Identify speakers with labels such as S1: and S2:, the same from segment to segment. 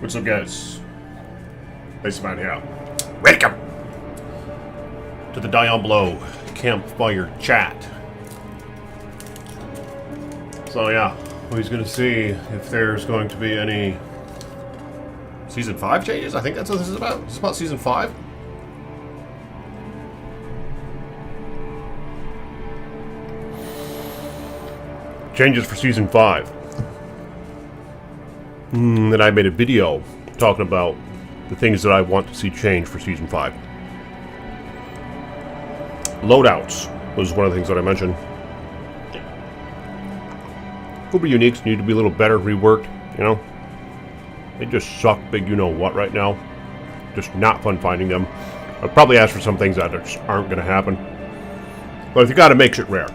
S1: What's up, guys? Iceman here. Welcome to the Diablo Campfire chat. So yeah, we're going to see if there's going to be any Season 5 changes. I think that's what this is about. Is this about Season 5? Changes for Season 5. And I made a video talking about the things that I want to see change for Season 5. Loadouts was one of the things that I mentioned. Uber Uniques need to be a little better reworked, you know? They just suck big you-know-what right now. Just not fun finding them. I'd probably ask for some things that just aren't going to happen. But if you got to make shit rare.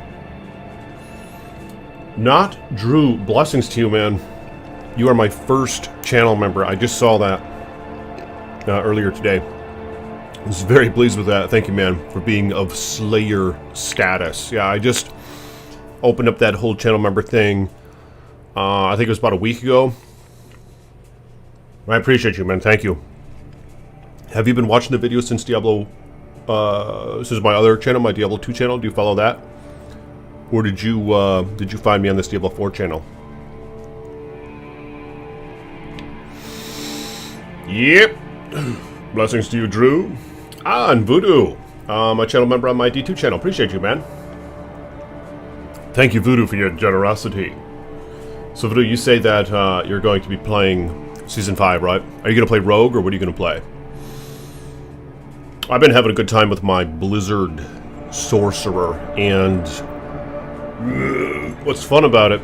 S1: Not Drew, blessings to you, man. You are my first channel member. I just saw that earlier today. I was very pleased with that. Thank you, man, for being of Slayer status. Yeah, I just opened up that whole channel member thing. I think it was about a week ago. I appreciate you, man. Thank you. Have you been watching the videos since Diablo? This is my other channel, my Diablo 2 channel. Do you follow that? Or did you find me on this Diablo 4 channel? Yep. Blessings to you, Drew. And Voodoo. My channel member on my D2 channel. Appreciate you, man. Thank you, Voodoo, for your generosity. So, Voodoo, you say that you're going to be playing Season 5, right? Are you going to play Rogue, or what are you going to play? I've been having a good time with my Blizzard Sorcerer, and what's fun about it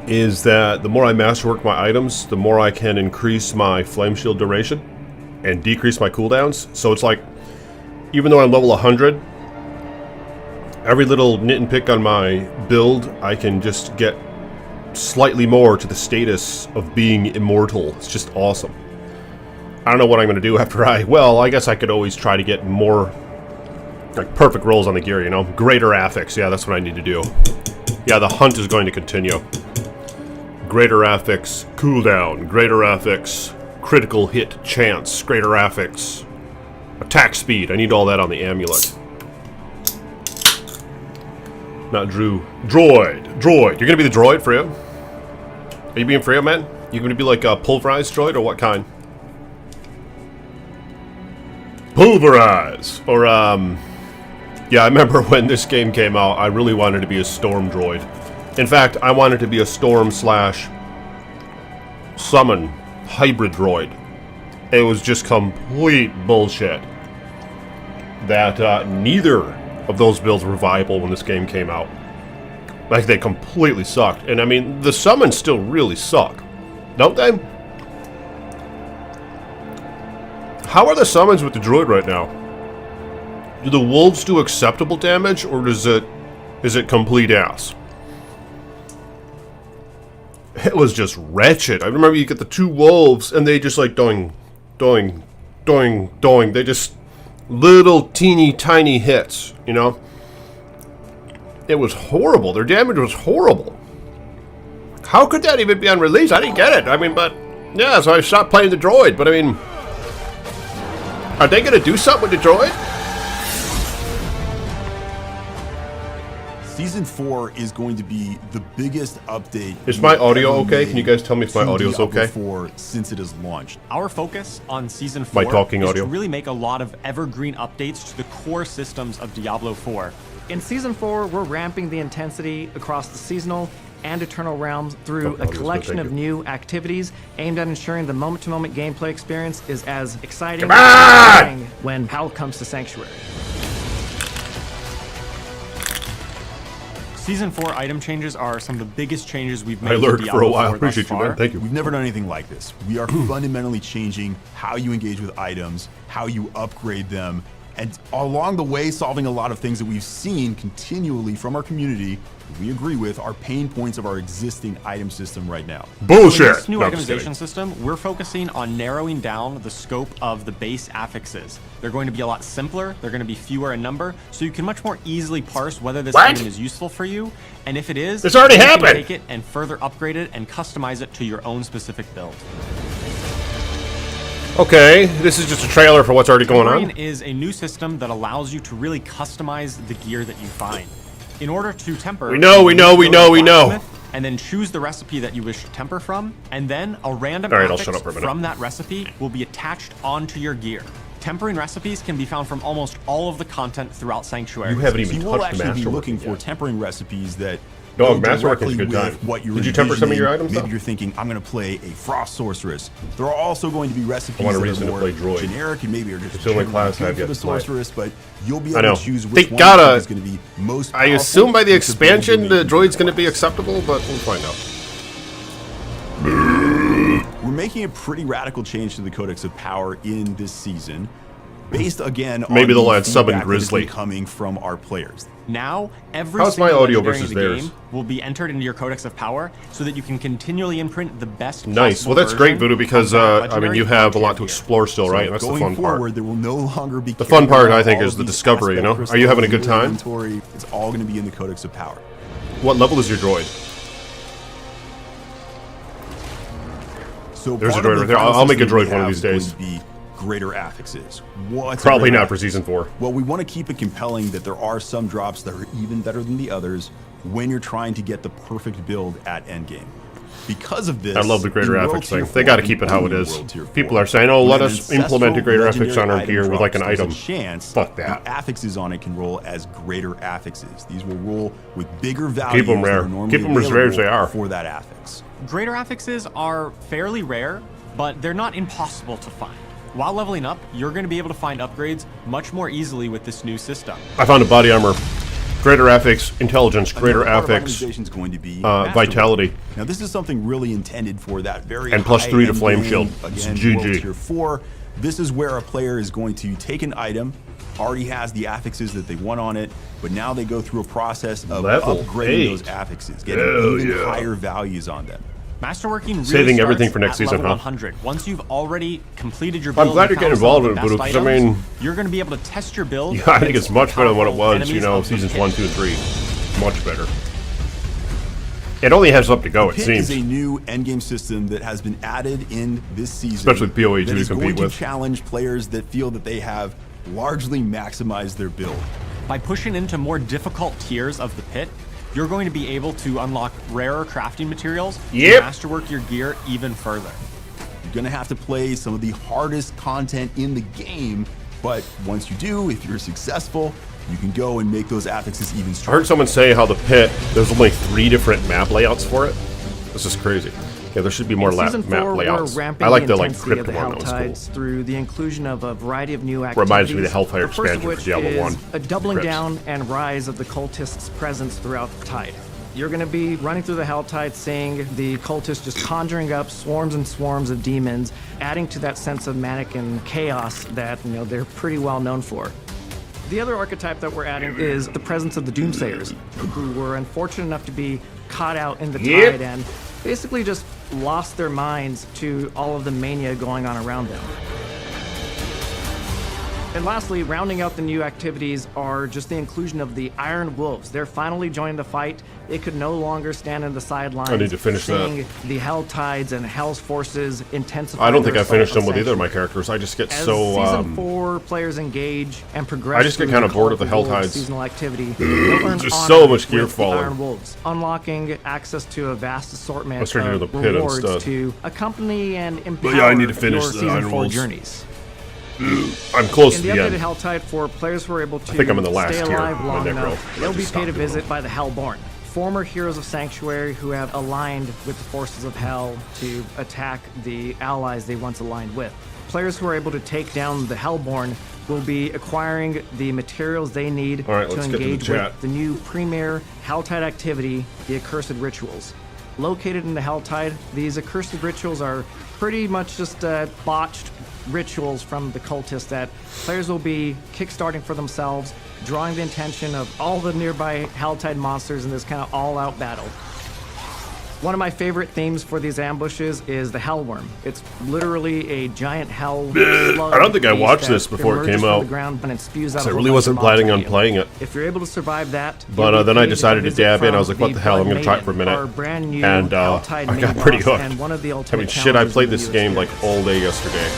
S1: is that the more I masterwork my items, the more I can increase my flame shield duration and decrease my cooldowns. So it's like, even though I'm level 100, every little nit and pick on my build, I can just get slightly more to the status of being immortal. It's just awesome. I don't know what I'm going to do after well, I guess I could always try to get more, like, perfect rolls on the gear, you know? Greater affix, yeah, that's what I need to do. Yeah, the hunt is going to continue. Greater affix cooldown, greater affix critical hit chance, greater affix attack speed. I need all that on the amulet. Not Drew. Droid. You're gonna be the droid, Freya? Are you being Freya, man? You gonna be like a pulverized droid, or what kind? Pulverize! Or, yeah, I remember when this game came out, I really wanted to be a storm droid. In fact, I wanted to be a storm / summon hybrid droid. It was just complete bullshit that neither of those builds were viable when this game came out. Like, they completely sucked. And I mean, the summons still really suck, don't they? How are the summons with the droid right now? Do the wolves do acceptable damage, or is it complete ass? It was just wretched. I remember you get the two wolves, and they just like doing. They just little teeny tiny hits, you know? It was horrible. Their damage was horrible. How could that even be on release? I didn't get it. I mean, but yeah, so I stopped playing the droid. But I mean, are they gonna do something with the droid?
S2: Season 4 is going to be the biggest update.
S1: Is my audio okay? Can you guys tell me if my audio is okay?
S2: Since it is launched.
S3: Our focus on Season 4
S1: my talking
S3: is
S1: audio.
S3: to really make a lot of evergreen updates to the core systems of Diablo 4.
S4: In Season 4, we're ramping the intensity across the seasonal and eternal realms through a collection of new activities aimed at ensuring the moment-to-moment gameplay experience is as exciting as when Hal comes to Sanctuary.
S3: Season 4 item changes are some of the biggest changes we've made.
S1: I learned for a while. Appreciate you, man. Thank you.
S2: We've never done anything like this. We are fundamentally changing how you engage with items, how you upgrade them, and along the way solving a lot of things that we've seen continually from our community we agree with are pain points of our existing item system right now.
S1: Bullshit!
S3: In this new organization system, we're focusing on narrowing down the scope of the base affixes. They're going to be a lot simpler, they're going to be fewer in number, so you can much more easily parse whether this item is useful for you, and if it is,
S1: this already happened!
S3: Take it and further upgrade it and customize it to your own specific build.
S1: Okay, this is just a trailer for what's already going
S3: Tempering
S1: on.
S3: is a new system that allows you to really customize the gear that you find. In order to temper,
S1: We know.
S3: and then choose the recipe that you wish to temper from, and then a random
S1: All right, I'll
S3: affix
S1: shut up for a minute.
S3: from that recipe will be attached onto your gear. Tempering recipes can be found from almost all of the content throughout Sanctuary.
S1: You haven't
S2: So
S1: even
S2: you will
S1: touched the
S2: actually be
S1: masterwork
S2: looking for
S1: yet.
S2: tempering recipes that
S1: No,
S2: go
S1: masterwork is a
S2: directly
S1: good
S2: with
S1: time.
S2: what you're
S1: Did you temper some of your
S2: envisioning.
S1: items,
S2: Maybe
S1: though?
S2: you're thinking, I'm going to play a frost sorceress. There are also going to be recipes
S1: want a
S2: that
S1: reason
S2: are
S1: to
S2: more
S1: play droid.
S2: generic and maybe are just
S1: It's the only
S2: generally
S1: class
S2: good
S1: I've
S2: for
S1: yet
S2: the
S1: to play.
S2: sorceress, but you'll be
S1: I
S2: able
S1: know.
S2: to choose
S1: They
S2: which one
S1: gotta-
S2: is going to be most
S1: I
S2: powerful
S1: assume by the
S2: and to build
S1: expansion
S2: your
S1: the
S2: main
S1: droid's going to
S2: class.
S1: be acceptable, but we'll find out.
S2: We're making a pretty radical change to the Codex of Power in this season, based again on
S1: Maybe they'll
S2: the
S1: add Summon
S2: feedback that has been
S1: Grizzly.
S2: coming from our players.
S3: Now, every
S1: How's my
S3: single
S1: audio
S3: legendary
S1: versus
S3: in the
S1: theirs?
S3: game will be entered into your Codex of Power so that you can continually imprint the best
S1: Nice.
S3: possible
S1: Well, that's great,
S3: version
S1: Voodoo, because
S3: of that
S1: I mean,
S3: legendary
S1: you have a
S3: onto
S1: lot
S3: your
S1: to
S3: gear.
S1: explore still, right?
S2: So
S1: That's the
S2: going
S1: fun
S2: forward,
S1: part.
S2: there will no longer be
S1: The fun part,
S2: carrying
S1: I think,
S2: all
S1: is the
S2: these
S1: discovery, you
S2: aspect
S1: know? Are you having a good
S2: crystals in
S1: time?
S2: your inventory. It's all going to be in the Codex of Power.
S1: What level is your droid?
S2: So
S1: There's a
S2: part of
S1: droid
S2: the
S1: right there.
S2: final
S1: I'll make a
S2: system we
S1: droid one of
S2: have
S1: these
S2: is going
S1: days.
S2: to be greater affixes. What's a
S1: Probably
S2: greater
S1: not for
S2: affix?
S1: Season 4.
S2: Well, we want to keep it compelling that there are some drops that are even better than the others when you're trying to get the perfect build at endgame. Because of this,
S1: I love the greater
S2: in World
S1: affix thing.
S2: Tier
S1: They
S2: 4
S1: got to keep it how it
S2: and
S1: is.
S2: World Tier 4,
S1: People are saying, oh,
S2: when
S1: let
S2: an
S1: us implement a
S2: ancestral
S1: greater affix on our
S2: legendary
S1: gear with
S2: item
S1: like an
S2: drops,
S1: item.
S2: there's a chance
S1: Fuck that.
S2: the affixes on it can roll as greater affixes. These will roll with bigger values
S1: Keep 'em
S2: than
S1: rare.
S2: are normally
S1: Keep 'em as rare as they
S2: available
S1: are.
S2: for that affix.
S3: Greater affixes are fairly rare, but they're not impossible to find. While leveling up, you're going to be able to find upgrades much more easily with this new system.
S1: I found a body armor. Greater affix, intelligence, greater
S2: Another part of
S1: affix,
S2: optimization is going to be masterwork.
S1: vitality.
S2: Now, this is something really intended for that very
S1: And plus
S2: high
S1: 3 to
S2: end
S1: flame
S2: game.
S1: shield. It's
S2: Again,
S1: GG.
S2: World Tier 4. This is where a player is going to take an item, already has the affixes that they want on it, but now they go through a process of
S1: Level
S2: upgrading
S1: 8.
S2: those affixes, getting
S1: Hell
S2: even
S1: yeah.
S2: higher values on them.
S3: Masterworking really
S1: Saving
S3: starts
S1: everything for next
S3: at
S1: season,
S3: level
S1: huh?
S3: 100. Once you've already completed your
S1: I'm
S3: build,
S1: glad
S3: and
S1: you're getting
S3: found some of
S1: involved
S3: the
S1: in it,
S3: best
S1: Voodoo, 'cause I
S3: items,
S1: mean-
S3: you're going to be able to test your build.
S1: Yeah, I think
S3: against
S1: it's much better than what it
S3: powerful
S1: was, you
S3: enemies
S1: know,
S3: of the
S1: seasons
S3: pit.
S1: 1, 2, and 3. Much better. It only has up to go, it
S2: Pit
S1: seems.
S2: is a new endgame system that has been added in this season.
S1: Especially with PoE 2
S2: that
S1: to
S2: is
S1: compete
S2: going
S1: with.
S2: to challenge players that feel that they have largely maximized their build.
S3: By pushing into more difficult tiers of the pit, you're going to be able to unlock rarer crafting materials
S1: Yep.
S3: to masterwork your gear even further.
S2: You're going to have to play some of the hardest content in the game, but once you do, if you're successful, you can go and make those affixes even
S1: I
S2: stronger.
S1: heard someone say how the pit, there's only 3 different map layouts for it. This is crazy. Yeah, there should be more
S4: In Season 4,
S1: map
S4: we're
S1: layouts.
S4: ramping
S1: I like the
S4: the
S1: like
S4: intensity
S1: crypt
S4: of the
S1: one, that was
S4: Helltides
S1: cool.
S4: through the inclusion of a variety of new activities.
S1: Reminds me of the Hellfire
S4: The first of
S1: expansion for
S4: which
S1: Diablo
S4: is
S1: 1.
S4: a doubling
S1: Crypts.
S4: down and rise of the cultists' presence throughout the tide. You're going to be running through the Helltide, seeing the cultists just conjuring up swarms and swarms of demons, adding to that sense of manic and chaos that they're pretty well known for. The other archetype that we're adding is the presence of the Doomsayers, who were unfortunate enough to be caught out in the
S1: Yep.
S4: tide and basically just lost their minds to all of the mania going on around them. And lastly, rounding out the new activities are just the inclusion of the Iron Wolves. They're finally joining the fight. It could no longer stand in the sidelines.
S1: I need to finish that.
S4: seeing the Hell Tides and Hell's forces intensify.
S1: I don't think
S4: their
S1: I finished
S4: assault
S1: them with
S4: on
S1: either of my
S4: Sanctuary.
S1: characters. I just get
S4: As
S1: so
S4: season 4 players engage and progress,
S1: I just get
S4: through
S1: kinda
S4: the
S1: bored of the
S4: colorful
S1: Hell
S4: world
S1: Tides.
S4: seasonal activity. They'll earn
S1: Just
S4: honor
S1: so much gear
S4: with the
S1: falling.
S4: Iron Wolves, unlocking access to a vast assortment
S1: Let's turn
S4: of
S1: into the pit
S4: rewards
S1: instead.
S4: to accompany and empower
S1: yeah, I need to finish
S4: your
S1: the
S4: season
S1: Iron
S4: 4
S1: Wolves.
S4: journeys.
S1: I'm close
S4: In
S1: to
S4: the
S1: the
S4: updated
S1: end.
S4: Helltide, for players who are able to
S1: think I'm in the last
S4: stay
S1: tier,
S4: alive
S1: my
S4: long
S1: necro.
S4: enough,
S1: I
S4: they'll
S1: have
S4: be
S1: to stop
S4: paid a
S1: doing
S4: visit by the Hellborn, former heroes of Sanctuary who have aligned with the forces of Hell to attack the allies they once aligned with. Players who are able to take down the Hellborn will be acquiring the materials they need
S1: All right,
S4: to
S1: let's get to the
S4: engage
S1: chat.
S4: with the new premier Helltide activity, the Accursed Rituals. Located in the Helltide, these Accursed Rituals are pretty much just botched rituals from the cultists that players will be kickstarting for themselves, drawing the attention of all the nearby Helltide monsters in this kind of all-out battle. One of my favorite themes for these ambushes is the Hellworm. It's literally a giant hell slug
S1: I don't think I
S4: beast
S1: watched
S4: that
S1: this before it
S4: emerges
S1: came
S4: from
S1: out.
S4: the ground and it spews out
S1: So I
S4: a whole
S1: really
S4: bunch
S1: wasn't
S4: of mobs
S1: planning
S4: at
S1: on
S4: you.
S1: playing it.
S4: If you're able to survive that,
S1: But
S4: you'll be
S1: then I
S4: paid
S1: decided
S4: a
S1: to
S4: visit
S1: dab in. I
S4: from
S1: was like, what the hell? I'm
S4: Blood
S1: gonna try it for a
S4: Maiden,
S1: minute.
S4: our brand new
S1: And
S4: Helltide
S1: I
S4: main
S1: got pretty
S4: boss
S1: hooked.
S4: and one of the
S1: I
S4: ultimate
S1: mean, shit, I
S4: challenges
S1: played
S4: in the
S1: this
S4: newest
S1: game
S4: year.
S1: like all day yesterday.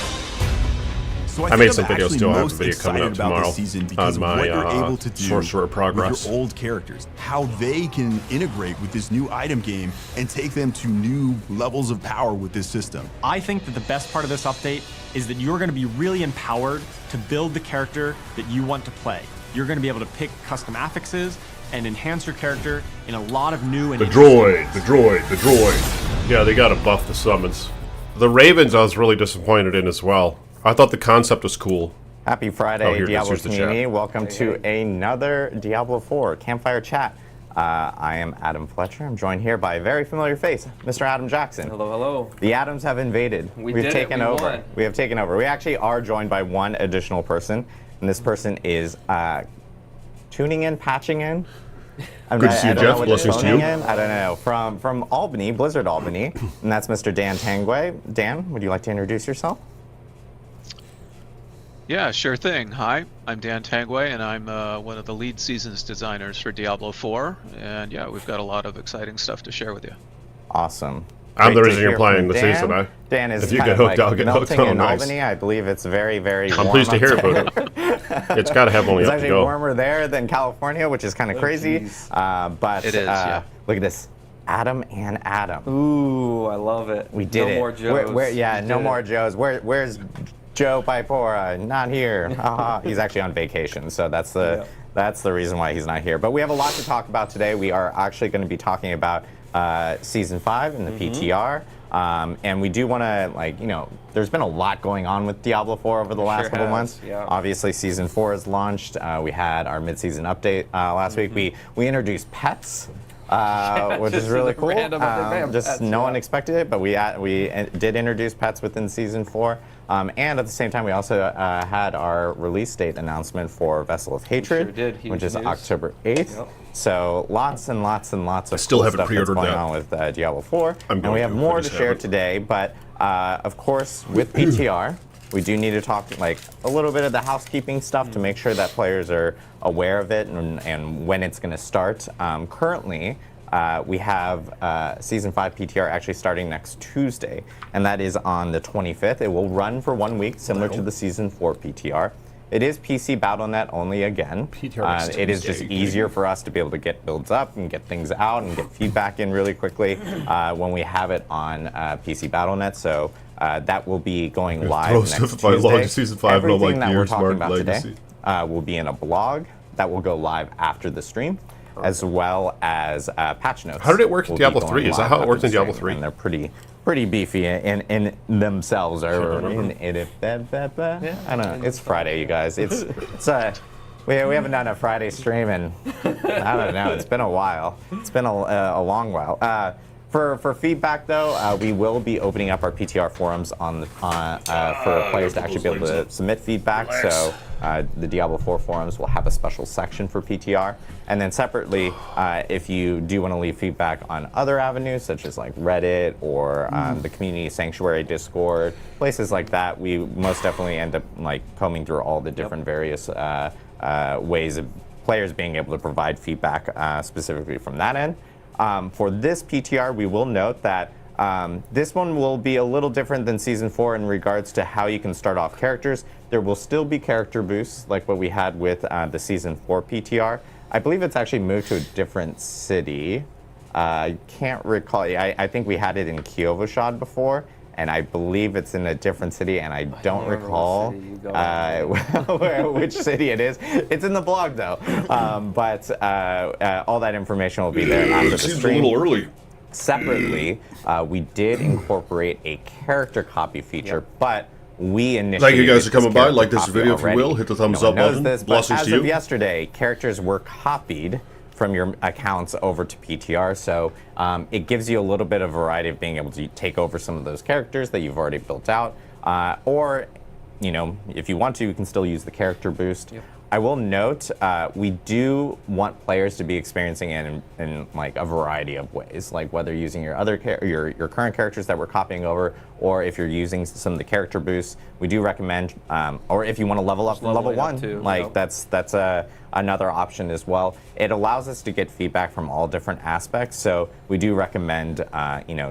S2: So
S1: I
S2: think
S1: made
S2: I'm
S1: some videos
S2: actually
S1: too. I have a
S2: most
S1: video coming up
S2: excited about
S1: tomorrow
S2: this season because
S1: on
S2: of what
S1: my
S2: you're able to do
S1: Sorcerer Progress.
S2: with your old characters, how they can integrate with this new item game and take them to new levels of power with this system.
S3: I think that the best part of this update is that you're going to be really empowered to build the character that you want to play. You're going to be able to pick custom affixes and enhance your character in a lot of new and
S1: The
S3: interesting
S1: droid,
S3: ways.
S1: the droid. Yeah, they gotta buff the summons. The Ravens I was really disappointed in as well. I thought the concept was cool.
S5: Happy Friday,
S1: Oh, here it is.
S5: Diablo
S1: Here's the
S5: community.
S1: chat.
S5: Welcome to another Diablo 4 Campfire chat. I am Adam Fletcher. I'm joined here by a very familiar face, Mr. Adam Jackson.
S6: Hello, hello.
S5: The Adams have invaded.
S6: We've
S5: taken over.
S6: won.
S5: We have taken over. We actually are joined by one additional person, and this person is tuning in, patching in.
S1: Good to see you, Jeff. Blessings to you.
S5: I don't know. From Albany, Blizzard Albany, and that's Mr. Dan Tanguay. Dan, would you like to introduce yourself?
S7: Yeah, sure thing. Hi, I'm Dan Tanguay, and I'm one of the lead seasons designers for Diablo 4. And yeah, we've got a lot of exciting stuff to share with you.
S5: Awesome.
S1: I'm the
S5: Great to
S1: reason you're
S5: hear
S1: playing
S5: from
S1: the
S5: Dan.
S1: season.
S5: Dan is
S1: If you
S5: kind
S1: get
S5: of
S1: hooked,
S5: like
S1: I'll get hooked.
S5: melting
S1: Oh,
S5: in
S1: nice.
S5: Albany. I believe it's very, very
S1: I'm
S5: warm
S1: pleased to
S5: up
S1: hear it,
S5: there.
S1: Bodo. It's gotta have only
S5: It's
S1: up to
S5: actually
S1: go.
S5: warmer there than California, which is kind of crazy. But
S7: It is, yeah.
S5: look at this. Adam and Adam.
S6: Ooh, I love it.
S5: We did
S6: no
S5: it.
S6: more Joes.
S5: Yeah,
S6: We
S5: no
S6: did
S5: more
S6: it.
S5: Joes. Where's Joe Pipora? Not here. He's actually on vacation, so that's the reason why he's not here. But we have a lot to talk about today. We are actually going to be talking about Season 5 and the PTR. And we do want to, there's been a lot going on with Diablo 4 over the last
S6: Sure
S5: couple
S6: has,
S5: months.
S6: yeah.
S5: Obviously, Season 4 is launched. We had our mid-season update last week. We introduced pets. Which is
S6: Just
S5: really
S6: a
S5: cool.
S6: random update,
S5: Just
S6: pets,
S5: no one
S6: yeah.
S5: expected it, but we did introduce pets within Season 4. And at the same time, we also had our release date announcement for Vessel of Hatred,
S6: sure did. Huge
S5: which is
S6: news.
S5: October 8th.
S6: Yep.
S5: So lots and lots and lots of
S1: still
S5: cool
S1: haven't
S5: stuff that's
S1: pre-ordered
S5: going
S1: that.
S5: on with Diablo 4.
S1: I'm
S5: And
S1: going
S5: we have
S1: to. I
S5: more to
S1: just
S5: share
S1: haven't.
S5: today, but of course, with PTR, we do need to talk a little bit of the housekeeping stuff to make sure that players are aware of it and when it's going to start. Currently, we have Season 5 PTR actually starting next Tuesday, and that is on the 25th. It will run for 1 week, similar to the Season 4 PTR. It is PC Battle.net only again.
S1: PTR next
S5: it is just
S1: Tuesday.
S5: easier for us to be able to get builds up and get things out and get feedback in really quickly when we have it on PC Battle.net. So that will be going live
S1: throw
S5: next
S1: stuff if
S5: Tuesday.
S1: I log to Season 5 and I'm
S5: Everything
S1: like,
S5: that we're
S1: "Dear
S5: talking
S1: Smart
S5: about
S1: Legacy."
S5: today will be in a blog that will go live after the stream, as well as patch notes.
S1: How did it work in
S5: will be
S1: Diablo
S5: going
S1: 3? Is that
S5: live
S1: how it
S5: after
S1: worked in
S5: the
S1: Diablo
S5: stream,
S1: 3?
S5: And they're pretty beefy in themselves. I don't know. It's Friday, you guys. We haven't done a Friday stream in, I don't know, it's been a while. It's been a long while. For feedback, though, we will be opening up our PTR forums for players to actually be able to submit feedback. So the Diablo 4 forums will have a special section for PTR. And then separately, if you do want to leave feedback on other avenues, such as like Reddit or the Community Sanctuary Discord, places like that, we most definitely end up combing through all the different various ways of players being able to provide feedback specifically from that end. For this PTR, we will note that this one will be a little different than Season 4 in regards to how you can start off characters. There will still be character boosts like what we had with the Season 4 PTR. I believe it's actually moved to a different city. I can't recall. I think we had it in Kiyovoshad before, and I believe it's in a different city, and I don't recall which city it is. It's in the blog, though. But all that information will be there after the
S1: Seems a
S5: stream.
S1: little early.
S5: Separately, we did incorporate a character copy feature, but we initiated
S1: Thank you guys for
S5: this
S1: coming by.
S5: character
S1: Like this
S5: copy
S1: video if you
S5: already.
S1: will. Hit the thumbs
S5: No
S1: up
S5: one knows
S1: button.
S5: this, but
S1: Blessings
S5: as
S1: to
S5: of
S1: you.
S5: yesterday, characters were copied from your accounts over to PTR, so it gives you a little bit of variety of being able to take over some of those characters that you've already built out, or if you want to, you can still use the character boost. I will note, we do want players to be experiencing it in like a variety of ways, like whether using your your current characters that we're copying over, or if you're using some of the character boosts. We do recommend, or if you want to level up from level
S6: leveling up
S5: 1,
S6: too,
S5: like
S6: yep.
S5: that's another option as well. It allows us to get feedback from all different aspects, so we do recommend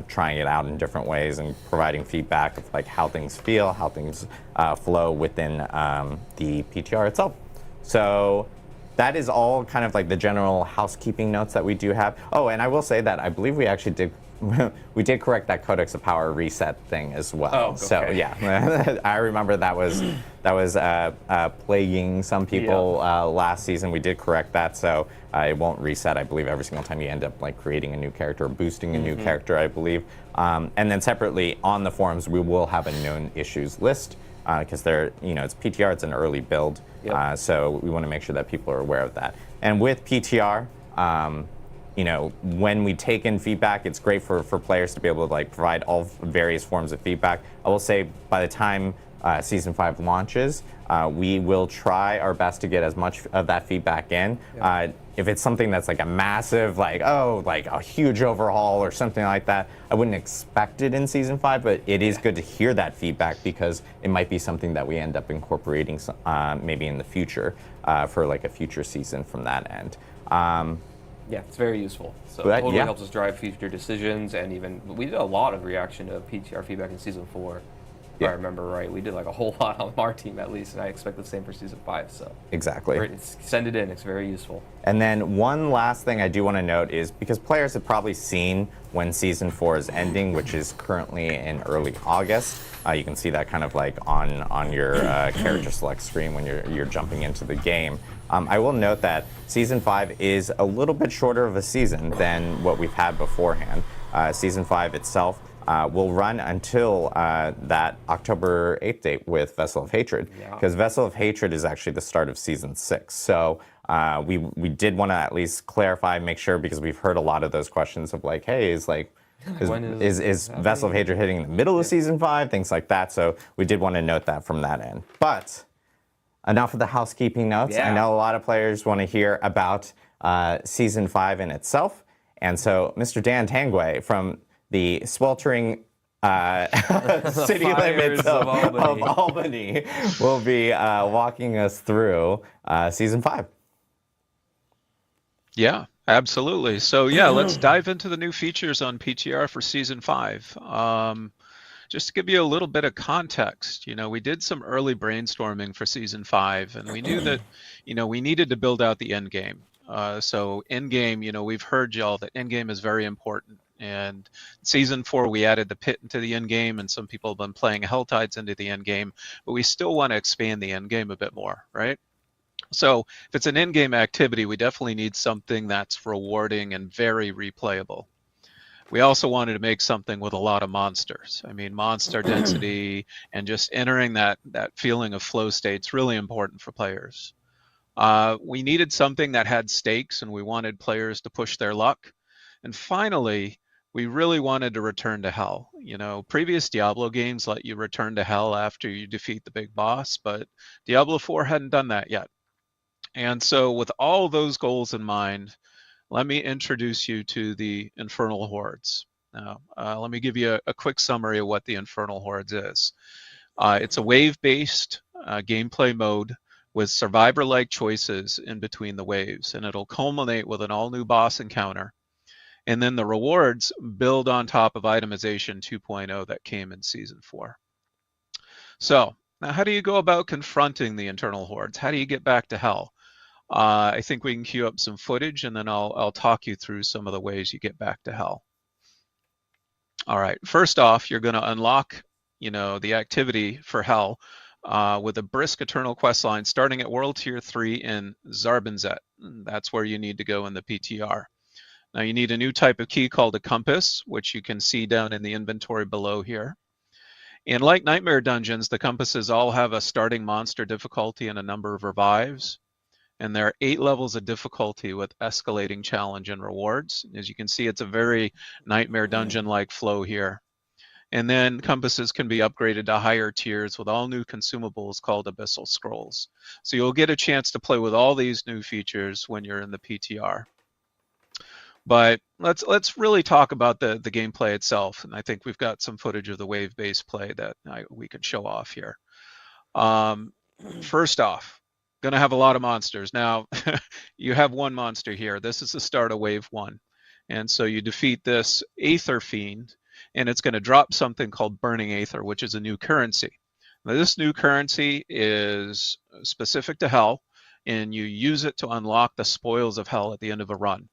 S5: trying it out in different ways and providing feedback of like how things feel, how things flow within the PTR itself. So that is all kind of like the general housekeeping notes that we do have. Oh, and I will say that I believe we actually did we did correct that Codex of Power reset thing as well.
S6: Oh, okay.
S5: So yeah, I remember that was plaguing some people last season. We did correct that, so it won't reset. I believe every single time you end up like creating a new character, or boosting a new character, I believe. And then separately on the forums, we will have a known issues list because it's PTR. It's an early build, so we want to make sure that people are aware of that. And with PTR. When we take in feedback, it's great for players to be able to like provide all various forms of feedback. I will say by the time Season 5 launches, we will try our best to get as much of that feedback in. If it's something that's like a massive, like a huge overhaul or something like that, I wouldn't expect it in Season 5, but it is good to hear that feedback because it might be something that we end up incorporating maybe in the future for like a future season from that end.
S6: Yeah, it's very useful. So
S5: But,
S6: it totally
S5: yeah.
S6: helps us drive future decisions, and even we did a lot of reaction to PTR feedback in Season 4. If
S5: Yeah.
S6: I remember right, we did like a whole lot on our team at least, and I expect the same for Season 5. So
S5: Exactly.
S6: send it in; it's very useful.
S5: And then one last thing I do want to note is because players have probably seen when Season 4 is ending, which is currently in early August. You can see that kind of like on your character select screen when you're jumping into the game. I will note that Season 5 is a little bit shorter of a season than what we've had beforehand. Season 5 itself will run until that October 8th date with Vessel of Hatred, because Vessel of Hatred is actually the start of Season 6. So we did want to at least clarify, make sure, because we've heard a lot of those questions of like, hey, is Vessel of Hatred hitting in the middle of Season 5, things like that. So we did want to note that from that end. But enough of the housekeeping notes.
S6: Yeah.
S5: I know a lot of players want to hear about Season 5 in itself. And so Mr. Dan Tanguay from the sweltering city limits of Albany will be walking us through Season 5.
S7: Yeah, absolutely. So yeah, let's dive into the new features on PTR for Season 5. Just to give you a little bit of context, we did some early brainstorming for Season 5, and we knew that, we needed to build out the end game. So end game, we've heard y'all that end game is very important. And Season 4, we added the pit into the end game, and some people have been playing Helltides into the end game, but we still want to expand the end game a bit more, right? So if it's an end game activity, we definitely need something that's rewarding and very replayable. We also wanted to make something with a lot of monsters. I mean, monster density and just entering that feeling of flow state's really important for players. We needed something that had stakes, and we wanted players to push their luck. And finally, we really wanted to return to hell. Previous Diablo games let you return to hell after you defeat the big boss, but Diablo 4 hadn't done that yet. And so with all those goals in mind, let me introduce you to the Infernal Hordes. Now, let me give you a quick summary of what the Infernal Hordes is. It's a wave-based gameplay mode with survivor-like choices in between the waves, and it'll culminate with an all-new boss encounter. And then the rewards build on top of itemization 2.0 that came in Season 4. So, now how do you go about confronting the Infernal Hordes? How do you get back to hell? I think we can queue up some footage, and then I'll talk you through some of the ways you get back to hell. All right, first off, you're going to unlock, the activity for hell with a brisk Eternal quest line starting at World Tier 3 in Zarbinzet. That's where you need to go in the PTR. Now you need a new type of key called a compass, which you can see down in the inventory below here. And like Nightmare Dungeons, the compasses all have a starting monster difficulty and a number of revives. And there are 8 levels of difficulty with escalating challenge and rewards. As you can see, it's a very Nightmare Dungeon-like flow here. And then compasses can be upgraded to higher tiers with all new consumables called Abyssal Scrolls. So you'll get a chance to play with all these new features when you're in the PTR. But let's really talk about the gameplay itself, and I think we've got some footage of the wave-based play that we could show off here. First off, gonna have a lot of monsters. Now, you have one monster here. This is the start of wave 1, and so you defeat this Aether Fiend, and it's going to drop something called Burning Aether, which is a new currency. Now, this new currency is specific to Hell, and you use it to unlock the spoils of Hell at the end of a run.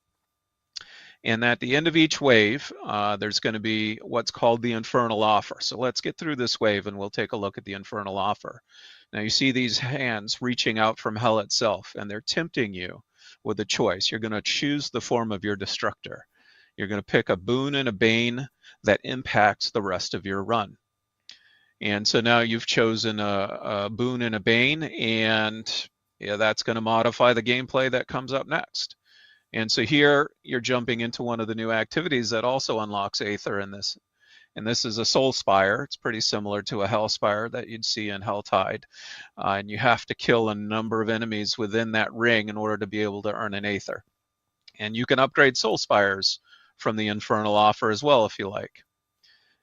S7: And at the end of each wave, there's going to be what's called the Infernal Offer. So let's get through this wave and we'll take a look at the Infernal Offer. Now you see these hands reaching out from Hell itself, and they're tempting you with a choice. You're going to choose the form of your destructor. You're going to pick a boon and a bane that impacts the rest of your run. And so now you've chosen a boon and a bane, and that's going to modify the gameplay that comes up next. And so here you're jumping into one of the new activities that also unlocks Aether in this. And this is a Soul Spire. It's pretty similar to a Hell Spire that you'd see in Helltide. And you have to kill a number of enemies within that ring in order to be able to earn an Aether. And you can upgrade Soul Spires from the Infernal Offer as well if you like.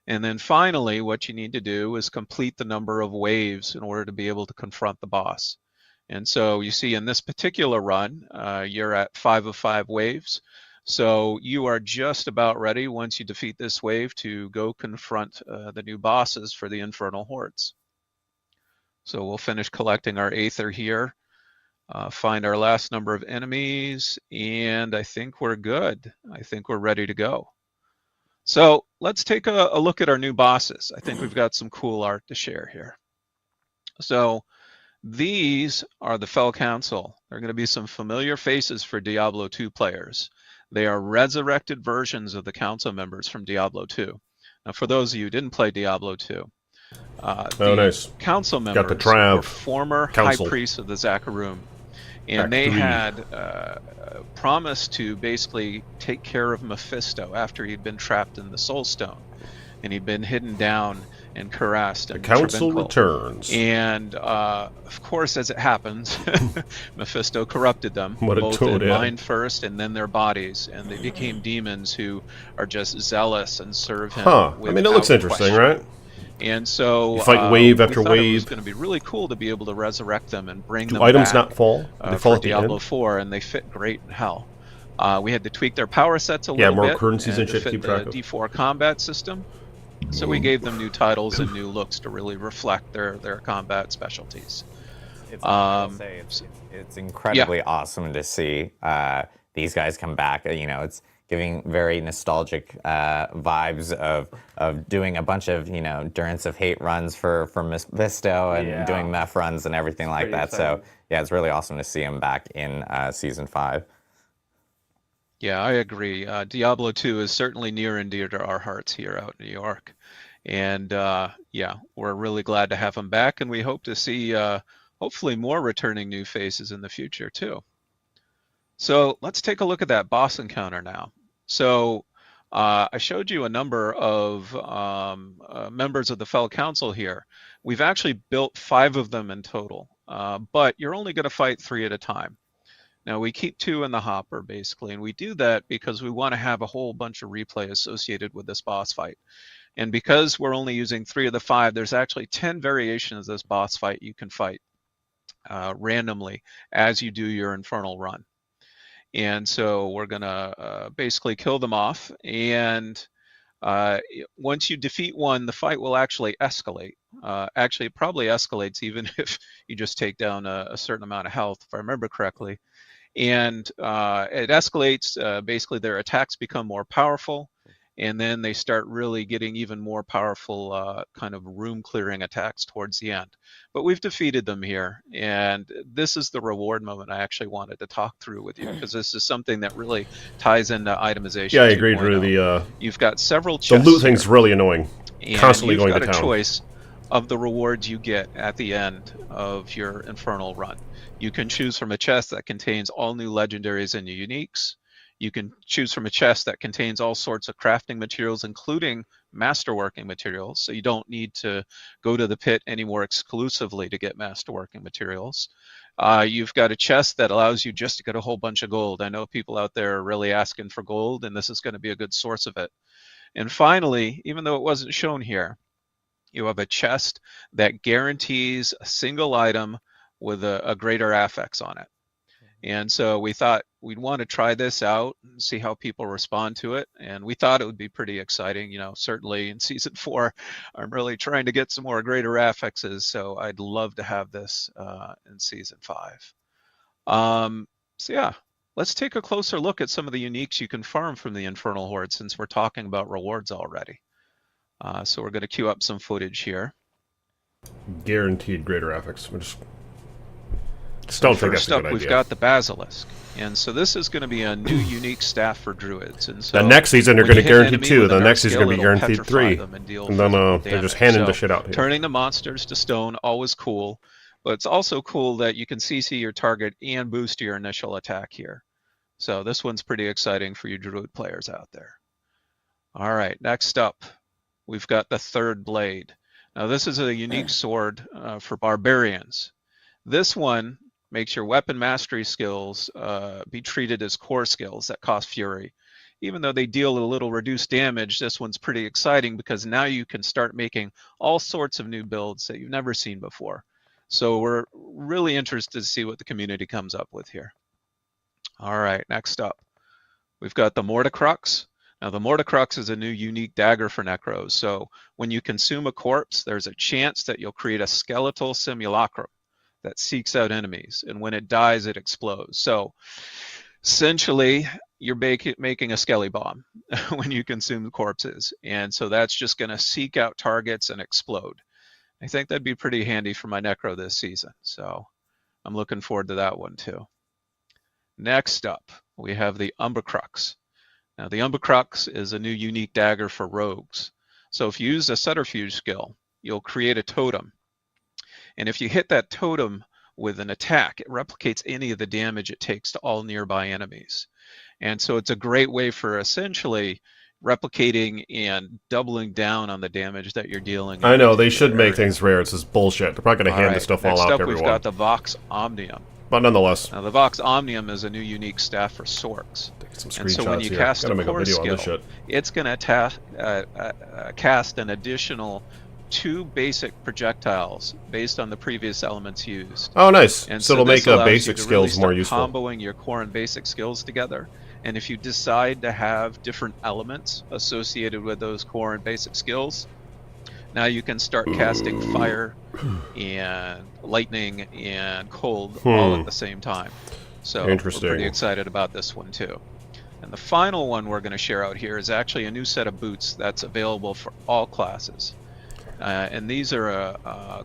S7: And then finally, what you need to do is complete the number of waves in order to be able to confront the boss. And so you see in this particular run, you're at 5 of 5 waves. So you are just about ready once you defeat this wave to go confront the new bosses for the Infernal Hordes. So we'll finish collecting our Aether here, find our last number of enemies, and I think we're good. I think we're ready to go. So let's take a look at our new bosses. I think we've got some cool art to share here. So these are the Fell Council. There are going to be some familiar faces for Diablo 2 players. They are resurrected versions of the council members from Diablo 2. Now, for those of you who didn't play Diablo 2,
S1: nice.
S7: Council
S1: Got
S7: members
S1: the Trav
S7: were former
S1: council.
S7: high priests of the Zakarum, and they had promised to basically take care of Mephisto after he'd been trapped in the Soul Stone, and he'd been hidden down and caressed.
S1: The council returns.
S7: And of course, as it happens, Mephisto corrupted them, both in mind first and then their bodies, and they became demons who are just zealous and serve him.
S1: I mean, it looks interesting, right?
S7: And so
S1: you fight wave after wave.
S7: It was going to be really cool to be able to resurrect them and bring them
S1: items
S7: back,
S1: not fall? They fall at the
S7: Diablo
S1: end?
S7: 4, and they fit great in Hell. We had to tweak their power sets a little bit.
S1: Yeah, more currencies and shit to keep track of.
S7: D4 combat system. So we gave them new titles and new looks to really reflect their combat specialties.
S5: It's incredibly awesome to see these guys come back. You know, it's giving very nostalgic vibes of doing a bunch of, Durance of Hate runs for Mephisto and doing Meph runs and everything like that. Exciting. So yeah, it's really awesome to see him back in Season 5.
S7: Yeah, I agree. Diablo 2 is certainly near and dear to our hearts here out in New York. And yeah, we're really glad to have him back, and we hope to see hopefully more returning new faces in the future too. So let's take a look at that boss encounter now. So I showed you a number of members of the Fell Council here. We've actually built 5 of them in total, but you're only going to fight 3 at a time. Now, we keep 2 in the hopper, basically, and we do that because we want to have a whole bunch of replay associated with this boss fight. And because we're only using 3 of the 5, there's actually 10 variations of this boss fight you can fight randomly as you do your Infernal run. And so we're going to basically kill them off, and once you defeat one, the fight will actually escalate. Actually, it probably escalates even if you just take down a certain amount of health, if I remember correctly. And it escalates. Basically, their attacks become more powerful, and then they start really getting even more powerful kind of room-clearing attacks towards the end. But we've defeated them here, and this is the reward moment I actually wanted to talk through with you, because this is something that really ties into itemization.
S1: Yeah, I agreed, really.
S7: You've got several chests.
S1: The loot thing's really annoying. Constantly going to town.
S7: You've got a choice of the rewards you get at the end of your Infernal run. You can choose from a chest that contains all new legendaries and uniques. You can choose from a chest that contains all sorts of crafting materials, including masterworking materials. So you don't need to go to the pit anymore exclusively to get masterworking materials. You've got a chest that allows you just to get a whole bunch of gold. I know people out there are really asking for gold, and this is going to be a good source of it. And finally, even though it wasn't shown here, you have a chest that guarantees a single item with a greater affix on it. And so we thought we'd want to try this out and see how people respond to it. And we thought it would be pretty exciting. You know, certainly in season 4, I'm really trying to get some more greater affixes. So I'd love to have this in season 5. So yeah, let's take a closer look at some of the uniques you can farm from the Infernal Horde, since we're talking about rewards already. So we're going to queue up some footage here.
S1: Guaranteed greater affix. Don't think that's a good idea.
S7: We've got the Basilisk, and so this is going to be a new unique staff for druids. And so
S1: the next season they're going to guarantee 2. The next season is going to be guaranteed
S7: it'll
S1: 3.
S7: petrify them and deal
S1: And then
S7: physical
S1: they're just
S7: damage.
S1: handing the
S7: So
S1: shit out here.
S7: turning the monsters to stone, always cool, but it's also cool that you can CC your target and boost your initial attack here. So this one's pretty exciting for you druid players out there. All right, next up, we've got the Third Blade. Now this is a unique sword for barbarians. This one makes your weapon mastery skills be treated as core skills that cost fury. Even though they deal a little reduced damage, this one's pretty exciting because now you can start making all sorts of new builds that you've never seen before. So we're really interested to see what the community comes up with here. All right, next up, we've got the Mordicrux. Now the Mordicrux is a new unique dagger for Necros. So when you consume a corpse, there's a chance that you'll create a skeletal simulacrum that seeks out enemies, and when it dies, it explodes. So essentially, you're making a skelly bomb when you consume corpses, and so that's just going to seek out targets and explode. I think that'd be pretty handy for my Necro this season, so I'm looking forward to that one too. Next up, we have the Umbrecrux. Now the Umbrecrux is a new unique dagger for rogues. So if you use a subterfuge skill, you'll create a totem. And if you hit that totem with an attack, it replicates any of the damage it takes to all nearby enemies. And so it's a great way for essentially replicating and doubling down on the damage that you're dealing.
S1: I know, they should make things rare. It's just bullshit. They're probably going to hand this stuff all out to everyone.
S7: We've got the Vox Omnium.
S1: But nonetheless.
S7: Now the Vox Omnium is a new unique staff for Sorks. And so when you cast a core skill, it's going to cast an additional 2 basic projectiles based on the previous elements used.
S1: Oh, nice.
S7: And
S1: so it'll make basic skills more useful.
S7: Comboing your core and basic skills together. And if you decide to have different elements associated with those core and basic skills, now you can start casting fire and lightning and cold all at the same time. So we're pretty excited about this one too. And the final one we're going to share out here is actually a new set of boots that's available for all classes. And these are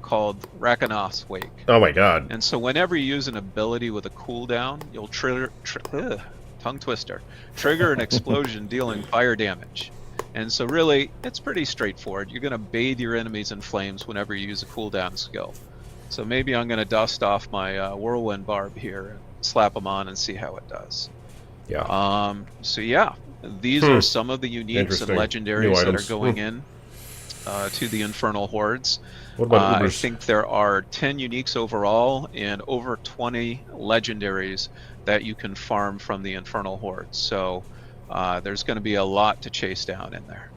S7: called Rakanoth's Wake.
S1: Oh my god.
S7: And so whenever you use an ability with a cooldown, you'll trigger an explosion dealing fire damage. And so really, it's pretty straightforward. You're going to bathe your enemies in flames whenever you use a cooldown skill. So maybe I'm going to dust off my Whirlwind Barb here and slap them on and see how it does.
S1: Yeah.
S7: So yeah, these are some of the uniques and legendaries that are going in to the Infernal Hordes.
S1: What about
S7: I think there are 10 uniques overall and over 20 legendaries that you can farm from the Infernal Hordes. So there's going to be a lot to chase down in there.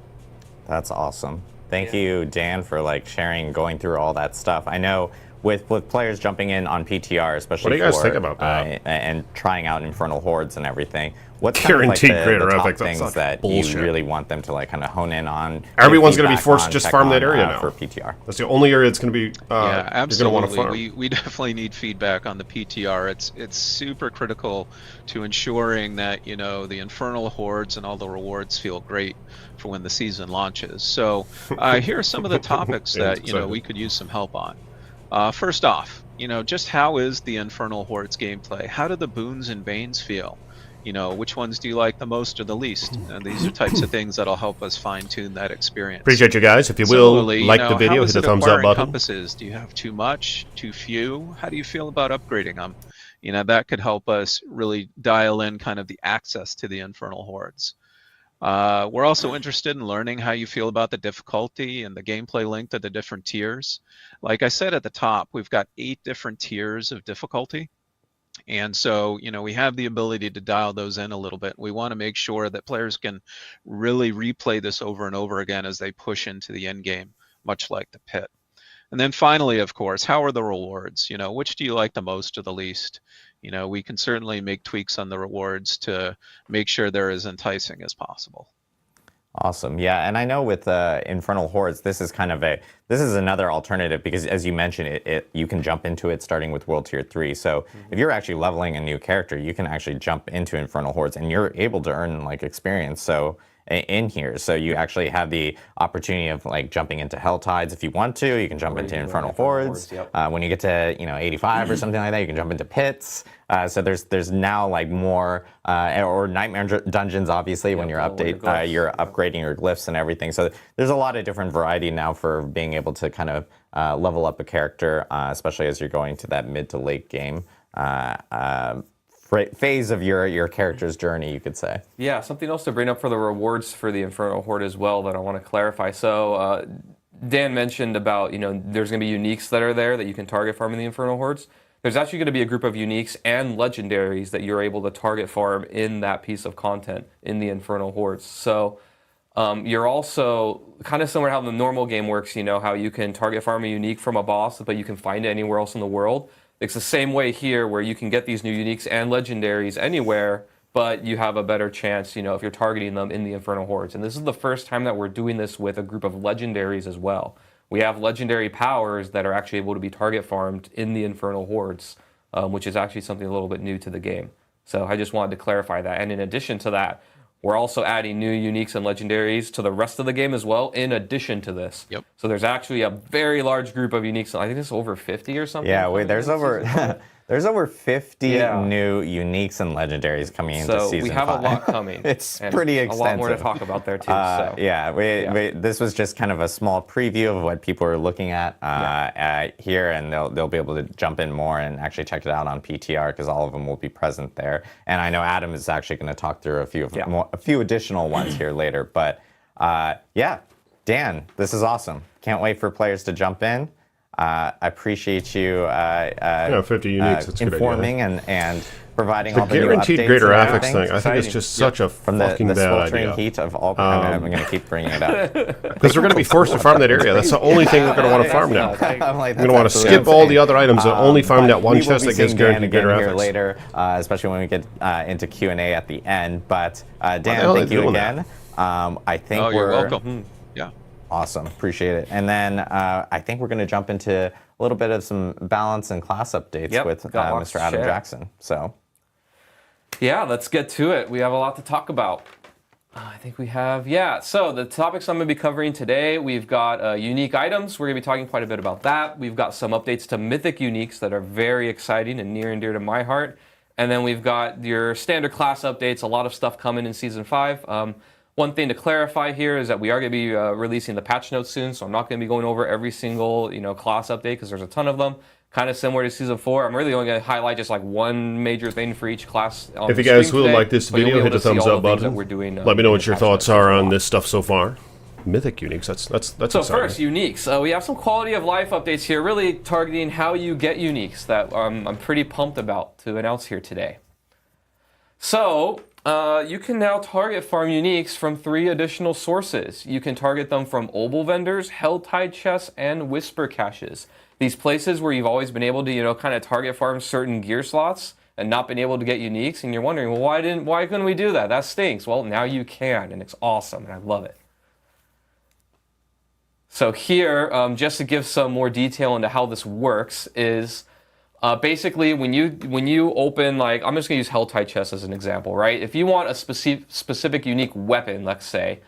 S5: That's awesome. Thank you, Dan, for sharing, going through all that stuff. I know with players jumping in on PTR, especially
S1: what do you guys think about that?
S5: And trying out Infernal Hordes and everything. What's
S1: guaranteed
S5: kind of
S1: greater
S5: the top
S1: effects?
S5: things that you really want them to kind of hone in on?
S1: Everyone's going to be forced to just farm that area now
S5: for PTR.
S1: That's the only area that's going to be.
S7: Yeah, absolutely.
S1: You're going to want to farm.
S7: We definitely need feedback on the PTR. It's super critical to ensuring that the Infernal Hordes and all the rewards feel great for when the season launches. So here are some of the topics that we could use some help on. First off, just how is the Infernal Hordes gameplay? How do the boons and banes feel? Which ones do you like the most or the least? And these are types of things that'll help us fine-tune that experience.
S1: Appreciate you guys. If you will, like the video, hit the thumbs up button.
S7: Compasses? Do you have too much, too few? How do you feel about upgrading them? that could help us really dial in kind of the access to the Infernal Hordes. We're also interested in learning how you feel about the difficulty and the gameplay length of the different tiers. Like I said at the top, we've got 8 different tiers of difficulty. And so, we have the ability to dial those in a little bit. We want to make sure that players can really replay this over and over again as they push into the end game, much like the pit. And then finally, of course, how are the rewards? Which do you like the most or the least? We can certainly make tweaks on the rewards to make sure they're as enticing as possible.
S5: Awesome. Yeah, and I know with Infernal Hordes, this is another alternative because, as you mentioned, you can jump into it starting with World Tier 3. So if you're actually leveling a new character, you can actually jump into Infernal Hordes, and you're able to earn experience. So in here, so you actually have the opportunity of jumping into Hell Tides if you want to. You can jump into Infernal Hordes. Yep. When you get to 85 or something like that, you can jump into pits. So there's now more or Nightmare Dungeons, obviously, when you're you're upgrading your glyphs and everything. So there's a lot of different variety now for being able to kind of level up a character, especially as you're going to that mid to late game phase of your character's journey, you could say.
S6: Yeah, something else to bring up for the rewards for the Infernal Horde as well that I want to clarify. So Dan mentioned about, there's going to be uniques that are there that you can target farm in the Infernal Hordes. There's actually going to be a group of uniques and legendaries that you're able to target farm in that piece of content in the Infernal Hordes. So you're also kind of similar to how the normal game works, how you can target farm a unique from a boss, but you can find it anywhere else in the world. It's the same way here where you can get these new uniques and legendaries anywhere, but you have a better chance, if you're targeting them in the Infernal Hordes. And this is the first time that we're doing this with a group of legendaries as well. We have legendary powers that are actually able to be target farmed in the Infernal Hordes, which is actually something a little bit new to the game. So I just wanted to clarify that. And in addition to that, we're also adding new uniques and legendaries to the rest of the game as well, in addition to this.
S7: Yep.
S6: So there's actually a very large group of uniques. I think it's over 50 or something.
S5: Yeah, there's over 50 new uniques and legendaries coming into Season 5.
S6: So we have a lot coming.
S5: It's pretty extensive.
S6: A lot more to talk about there, too.
S5: This was just kind of a small preview of what people are looking at here, and they'll be able to jump in more and actually check it out on PTR because all of them will be present there. And I know Adam is actually going to talk through a few additional ones here later. But Dan, this is awesome. Can't wait for players to jump in. I appreciate you
S1: 50 uniques, that's
S5: informing and providing all the
S1: guaranteed
S5: new updates
S1: greater
S5: and
S1: affix
S5: everything.
S1: thing. I think it's just such a
S5: From
S1: fucking
S5: the
S1: bad
S5: sweltering
S1: idea.
S5: heat of all. I'm going to keep bringing it up.
S1: Because we're going to be forced to farm that area. That's the only thing we're going to want to farm now. We're going to want to skip all the other items and only farm that one chest that gives guaranteed greater affix.
S5: Later, especially when we get into Q&A at the end. But Dan, thank you again. I think
S7: you're welcome. Yeah.
S5: Awesome. Appreciate it. And then I think we're going to jump into a little bit of some balance and class updates with Mr. Adam Jackson. So,
S6: yeah, let's get to it. We have a lot to talk about. I think we have, so the topics I'm going to be covering today, we've got unique items. We're going to be talking quite a bit about that. We've got some updates to mythic uniques that are very exciting and near and dear to my heart. And then we've got your standard class updates, a lot of stuff coming in Season 5. One thing to clarify here is that we are going to be releasing the patch notes soon, so I'm not going to be going over every single class update because there's a ton of them. Kind of similar to Season 4. I'm really only going to highlight just one major thing for each class.
S1: If you guys will like this video, hit the thumbs up button. Let me know what your thoughts are on this stuff so far. Mythic uniques, that's
S6: so
S1: exciting.
S6: First, uniques. We have some quality of life updates here, really targeting how you get uniques that I'm pretty pumped about to announce here today. So, you can now target farm uniques from 3 additional sources. You can target them from Obol vendors, Helltide chests, and Whisper caches. These places where you've always been able to, kind of target farm certain gear slots and not been able to get uniques, and you're wondering, well, why couldn't we do that? That stinks. Well, now you can, and it's awesome, and I love it. So here, just to give some more detail into how this works, is basically when you open, I'm just gonna use Helltide chest as an example, right? If you want a specific unique weapon, let's say,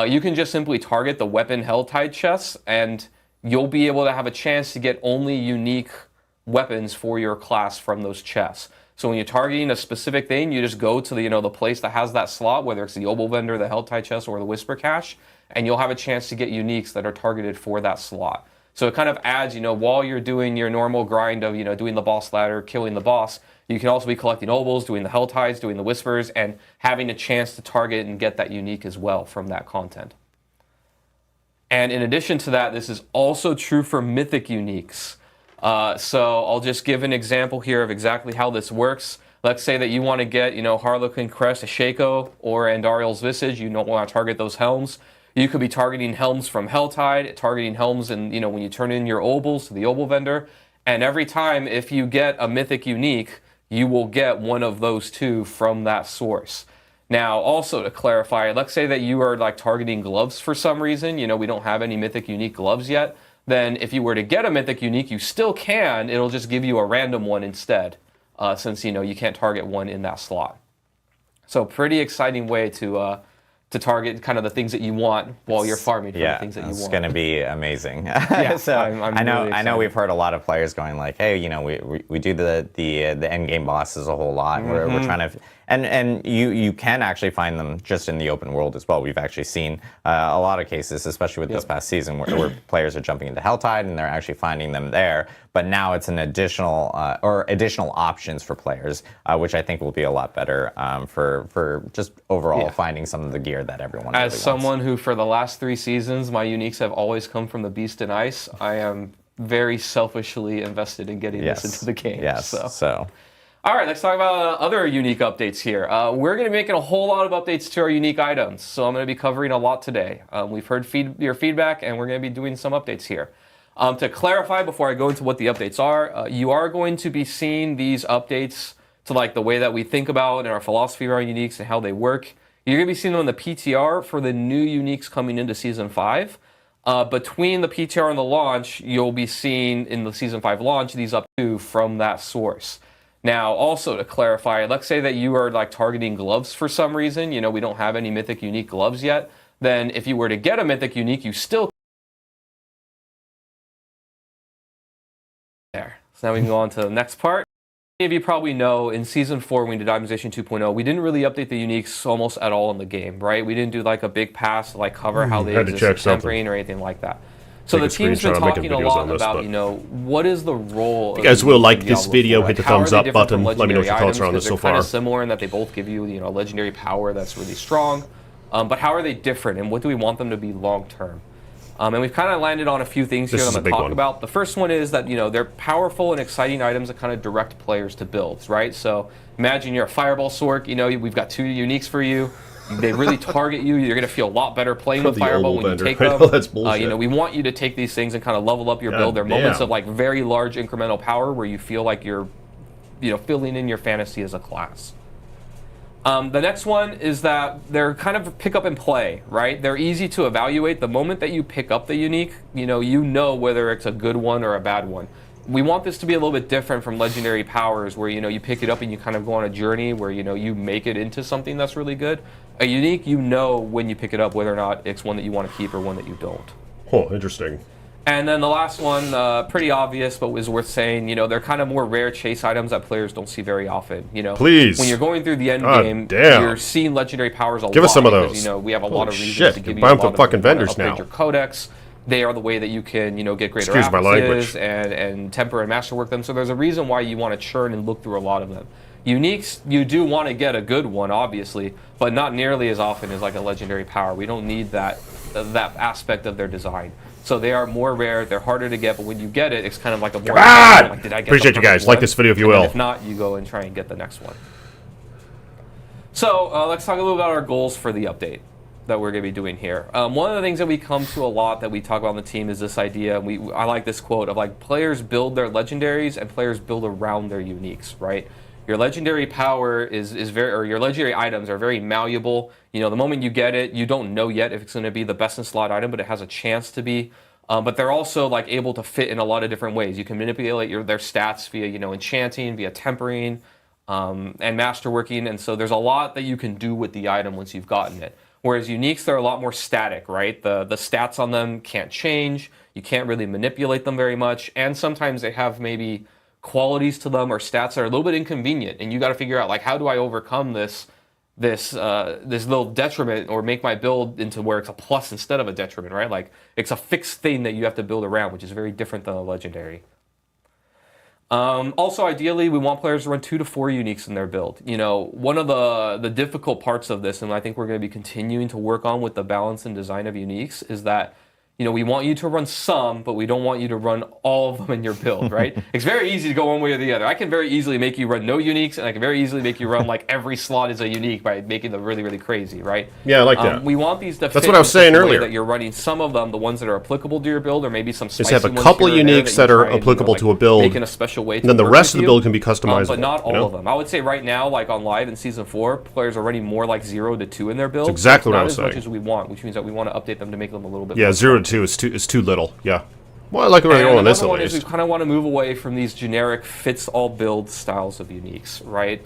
S6: you can just simply target the weapon Helltide chests, and you'll be able to have a chance to get only unique weapons for your class from those chests. So when you're targeting a specific thing, you just go to the place that has that slot, whether it's the Obol vendor, the Helltide chest, or the Whisper cache, and you'll have a chance to get uniques that are targeted for that slot. So it kind of adds, while you're doing your normal grind of, doing the boss ladder, killing the boss, you can also be collecting obols, doing the Hell Tides, doing the Whispers, and having a chance to target and get that unique as well from that content. And in addition to that, this is also true for mythic uniques. So I'll just give an example here of exactly how this works. Let's say that you want to get, Harlequin Crest, a Shaco, or Andariel's Visage. You don't want to target those helms. You could be targeting helms from Helltide, targeting helms, and when you turn in your obols to the obol vendor. And every time, if you get a mythic unique, you will get one of those two from that source. Now, also to clarify, let's say that you are targeting gloves for some reason. We don't have any mythic unique gloves yet. Then if you were to get a mythic unique, you still can. It'll just give you a random one instead, since you can't target one in that slot. So pretty exciting way to target kind of the things that you want while you're farming for the things that you want.
S5: It's going to be amazing.
S6: Yeah,
S5: so
S6: I
S5: know we've heard a lot of players going like, hey, we do the end game bosses a whole lot. We're trying to, and you can actually find them just in the open world as well. We've actually seen a lot of cases, especially with this past season, where players are jumping into Helltide and they're actually finding them there. But now it's an additional options for players, which I think will be a lot better for just overall finding some of the gear that everyone really
S6: As someone who, for the last 3 seasons, my uniques have always come from the Beast and Ice, I am very selfishly invested in getting this into the game.
S5: Yes. So.
S6: All right, let's talk about other unique updates here. We're going to be making a whole lot of updates to our unique items, so I'm going to be covering a lot today. We've heard your feedback, and we're going to be doing some updates here. To clarify, before I go into what the updates are, you are going to be seeing these updates to the way that we think about and our philosophy around uniques and how they work. You're going to be seeing them on the PTR for the new uniques coming into Season 5. Between the PTR and the launch, you'll be seeing in the Season 5 launch these up to from that source. Now, also to clarify, let's say that you are targeting gloves for some reason. We don't have any mythic unique gloves yet. Then if you were to get a mythic unique, you still there. So now we can go on to the next part. Many of you probably know in Season 4 when we did Optimization 2.0, we didn't really update the uniques almost at all in the game, right? We didn't do a big pass to cover how they exist in tempering or anything like that. So the team's been talking a lot about, what is the role of
S1: if you guys will like this
S6: Diablo
S1: video,
S6: 4?
S1: hit the thumbs up button. Let me know what your thoughts are on this so
S6: They're kind
S1: far.
S6: of similar in that they both give you, a legendary power that's really strong. But how are they different, and what do we want them to be long term? And we've kind of landed on a few things here that I'm going to talk about. The first one is that, they're powerful and exciting items that kind of direct players to builds, right? So imagine you're a Fireball Sork, we've got 2 uniques for you. They really target you. You're going to feel a lot better playing with Fireball when you take them.
S1: That's bullshit.
S6: We want you to take these things and kind of level up your build. There are moments of very large incremental power where you feel like you're, filling in your fantasy as a class. The next one is that they're kind of pick up and play, right? They're easy to evaluate. The moment that you pick up the unique, you know whether it's a good one or a bad one. We want this to be a little bit different from legendary powers where, you pick it up and you kind of go on a journey where, you make it into something that's really good. A unique, when you pick it up whether or not it's one that you want to keep or one that you don't.
S1: Oh, interesting.
S6: And then the last one, pretty obvious, but was worth saying, they're kind of more rare chase items that players don't see very often.
S1: Please.
S6: When you're going through the end game, you're seeing legendary powers a lot.
S1: Give us some of those.
S6: Because, we have a lot of reasons
S1: shit.
S6: to give you
S1: Buy
S6: a
S1: them
S6: lot
S1: from fucking
S6: of
S1: vendors
S6: upgrade
S1: now.
S6: Your codex. They are the way that you can, get greater
S1: Excuse my language.
S6: and temper and masterwork them. So there's a reason why you want to churn and look through a lot of them. Uniques, you do want to get a good one, obviously, but not nearly as often as a legendary power. We don't need that aspect of their design. So they are more rare, they're harder to get, but when you get it, it's kind of like a more did I get
S1: appreciate you guys. Like this video if you will.
S6: If not, you go and try and get the next one. So let's talk a little about our goals for the update that we're going to be doing here. One of the things that we come to a lot that we talk about on the team is this idea. I like this quote of players build their legendaries and players build around their uniques, right? Your legendary power is very, or your legendary items are very malleable. The moment you get it, you don't know yet if it's going to be the best in slot item, but it has a chance to be. But they're also able to fit in a lot of different ways. You can manipulate their stats via enchanting, via tempering, and masterworking. And so there's a lot that you can do with the item once you've gotten it. Whereas uniques, they're a lot more static, right? The stats on them can't change. You can't really manipulate them very much. And sometimes they have maybe qualities to them or stats that are a little bit inconvenient. And you got to figure out, how do I overcome this this little detriment or make my build into where it's a plus instead of a detriment, right? Like it's a fixed thing that you have to build around, which is very different than a legendary. Also, ideally, we want players to run 2 to 4 uniques in their build. You know, one of the difficult parts of this, and I think we're going to be continuing to work on with the balance and design of uniques, is that, you know, we want you to run some, but we don't want you to run all of them in your build, right? It's very easy to go one way or the other. I can very easily make you run no uniques, and I can very easily make you run like every slot is a unique by making them really, really crazy, right?
S1: Yeah, I like that.
S6: We want these to
S1: That's
S6: fit
S1: what I was
S6: in such
S1: saying
S6: a way
S1: earlier.
S6: that you're running some of them, the ones that are applicable to your build, or maybe some spicy
S1: Just have a
S6: ones
S1: couple
S6: here and there
S1: uniques that
S6: you
S1: are
S6: try and,
S1: applicable
S6: like,
S1: to a build,
S6: make in a special way.
S1: and then the
S6: work
S1: rest of
S6: with
S1: the
S6: you.
S1: build can be customizable.
S6: But not all
S1: you know?
S6: of them. I would say right now, like on live in Season 4, players are running more like 0 to 2 in their build.
S1: That's exactly
S6: so
S1: what I
S6: it's
S1: was
S6: not as
S1: saying.
S6: much as we want, which means that we want to update them to make them a little bit
S1: Yeah,
S6: more
S1: 0 to 2 is too little. Yeah. Well, I like where they're going on this at
S6: one is we
S1: least.
S6: kind of want to move away from these generic fits-all build styles of uniques, right?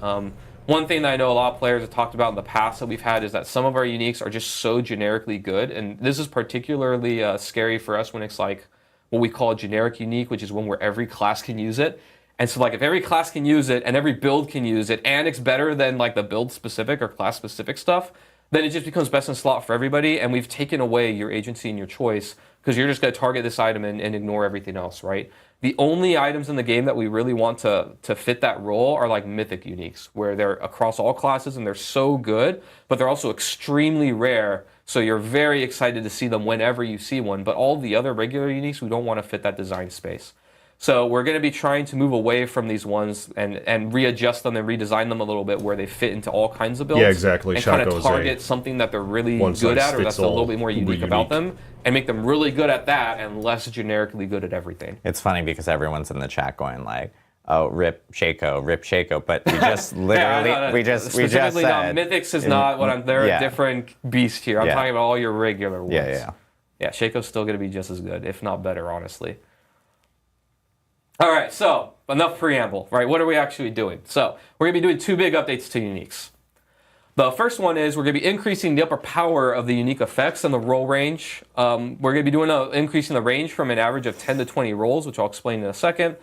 S6: One thing that I know a lot of players have talked about in the past that we've had is that some of our uniques are just so generically good, and this is particularly scary for us when it's like what we call a generic unique, which is one where every class can use it. And so like if every class can use it and every build can use it and it's better than like the build specific or class specific stuff, then it just becomes best in slot for everybody, and we've taken away your agency and your choice because you're just going to target this item and ignore everything else, right? The only items in the game that we really want to fit that role are like mythic uniques, where they're across all classes and they're so good, but they're also extremely rare, so you're very excited to see them whenever you see one. But all the other regular uniques, we don't want to fit that design space. So we're going to be trying to move away from these ones and readjust them and redesign them a little bit where they fit into all kinds of builds.
S1: Yeah, exactly.
S6: And kind
S1: Shaco
S6: of
S1: is a
S6: target something that they're really
S1: one
S6: good
S1: size
S6: at, or
S1: fits
S6: that's a little
S1: all
S6: bit more
S1: uber
S6: unique about
S1: unique.
S6: them, and make them really good at that and less generically good at everything.
S5: It's funny because everyone's in the chat going like, "Oh, rip Shaco," but we just literally,
S6: Yeah,
S5: we just
S6: specifically
S5: said,
S6: Mythics is not what I'm. They're
S5: yeah.
S6: a different beast here. I'm
S5: Yeah.
S6: talking about all your regular ones.
S5: Yeah.
S6: Yeah, Shaco's still going to be just as good, if not better, honestly. All right, so enough preamble, right? What are we actually doing? So we're going to be doing 2 big updates to uniques. The first one is we're going to be increasing the upper power of the unique effects and the roll range. We're going to be doing increasing the range from an average of 10 to 20 rolls, which I'll explain in a second.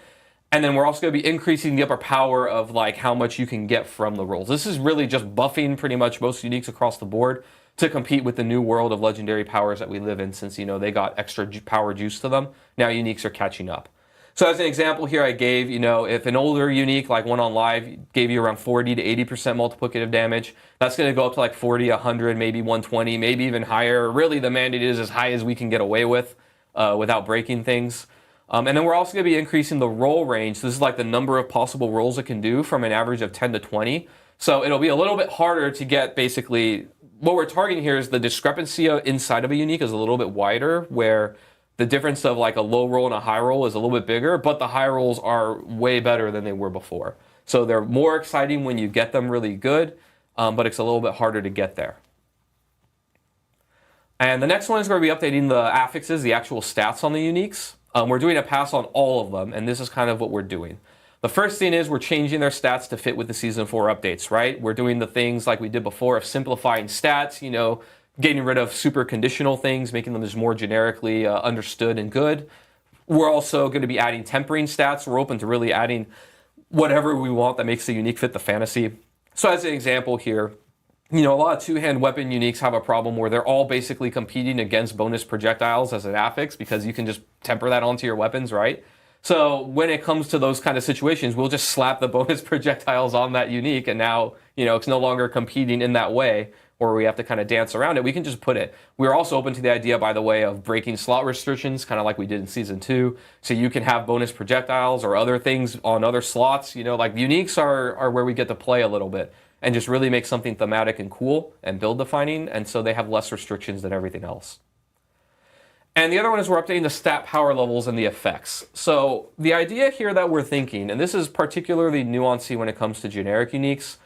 S6: And then we're also going to be increasing the upper power of like how much you can get from the rolls. This is really just buffing pretty much most uniques across the board to compete with the new world of legendary powers that we live in, since, you know, they got extra power juice to them. Now uniques are catching up. So as an example here, I gave, you know, if an older unique like one on live gave you around 40 to 80% multiplicative damage, that's going to go up to like 40, 100, maybe 120, maybe even higher. Really, the mandate is as high as we can get away with without breaking things. And then we're also going to be increasing the roll range. So this is like the number of possible rolls it can do from an average of 10 to 20. So it'll be a little bit harder to get. Basically, what we're targeting here is the discrepancy inside of a unique is a little bit wider, where the difference of like a low roll and a high roll is a little bit bigger, but the high rolls are way better than they were before. So they're more exciting when you get them really good, but it's a little bit harder to get there. And the next one is going to be updating the affixes, the actual stats on the uniques. We're doing a pass on all of them, and this is kind of what we're doing. The first thing is we're changing their stats to fit with the Season 4 updates, right? We're doing the things like we did before of simplifying stats, you know, getting rid of super conditional things, making them just more generically understood and good. We're also going to be adding tempering stats. We're open to really adding whatever we want that makes the unique fit the fantasy. So as an example here, you know, a lot of two-hand weapon uniques have a problem where they're all basically competing against bonus projectiles as an affix because you can just temper that onto your weapons, right? So when it comes to those kind of situations, we'll just slap the bonus projectiles on that unique, and now, you know, it's no longer competing in that way, or we have to kind of dance around it. We can just put it. We're also open to the idea, by the way, of breaking slot restrictions, kind of like we did in Season 2. So you can have bonus projectiles or other things on other slots. You know, like uniques are where we get to play a little bit and just really make something thematic and cool and build defining. And so they have less restrictions than everything else. And the other one is we're updating the stat power levels and the effects. So the idea here that we're thinking, and this is particularly nuancey when it comes to generic uniques,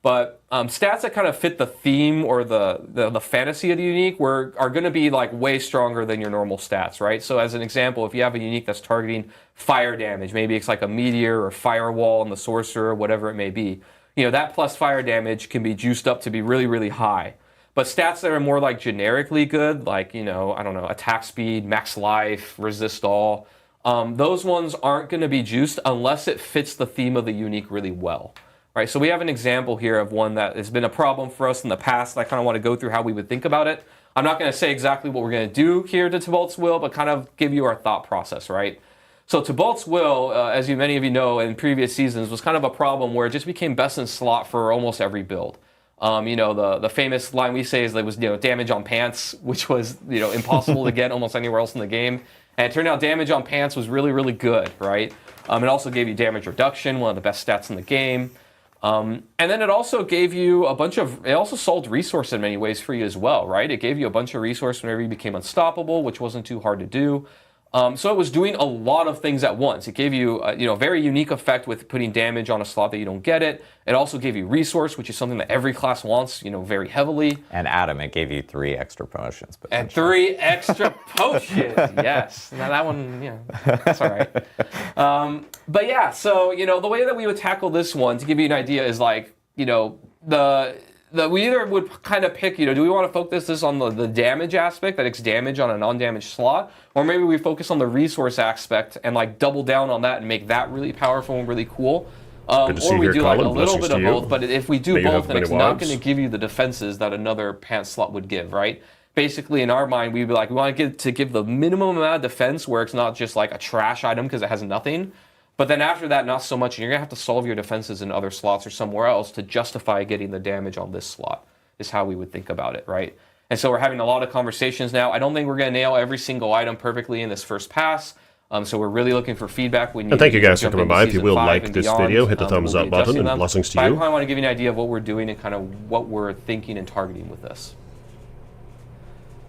S6: but stats that kind of fit the theme or the fantasy of the unique are going to be like way stronger than your normal stats, right? So as an example, if you have a unique that's targeting fire damage, maybe it's like a meteor or firewall on the sorcerer, whatever it may be, you know, that plus fire damage can be juiced up to be really, really high. But stats that are more like generically good, like, you know, I don't know, attack speed, max life, resist all, those ones aren't going to be juiced unless it fits the theme of the unique really well. right? So we have an example here of one that has been a problem for us in the past. I kind of want to go through how we would think about it. I'm not going to say exactly what we're going to do here to Tybalt's Will, but kind of give you our thought process, right? So Tybalt's Will, as many of you know, in previous seasons, was kind of a problem where it just became best in slot for almost every build. The famous line we say is that it was damage on pants, which was impossible to get almost anywhere else in the game. And it turned out damage on pants was really, really good, right? It also gave you damage reduction, one of the best stats in the game. And then it also gave you it also solved resource in many ways for you as well, right? It gave you a bunch of resource whenever you became unstoppable, which wasn't too hard to do. So it was doing a lot of things at once. It gave you a very unique effect with putting damage on a slot that you don't get it. It also gave you resource, which is something that every class wants, very heavily.
S5: And Adam, it gave you 3 extra potions.
S6: And 3 extra potions, yes. Now that one, that's all right. But yeah, so the way that we would tackle this one, to give you an idea, is like we either would kind of pick, do we want to focus this on the damage aspect, that it's damage on a non-damaged slot, or maybe we focus on the resource aspect and like double down on that and make that really powerful and really cool. Or we do like a little bit of both, but if we do both, then it's not going to give you the defenses that another pants slot would give, right? Basically, in our mind, we'd be like, we want to give the minimum amount of defense where it's not just like a trash item because it has nothing. But then after that, not so much. And you're going to have to solve your defenses in other slots or somewhere else to justify getting the damage on this slot, is how we would think about it, right? And so we're having a lot of conversations now. I don't think we're going to nail every single item perfectly in this first pass. So we're really looking for feedback.
S1: And thank you guys for coming by. If you will like this video, hit the thumbs up button, and blessings to you.
S6: I probably want to give you an idea of what we're doing and kind of what we're thinking and targeting with this.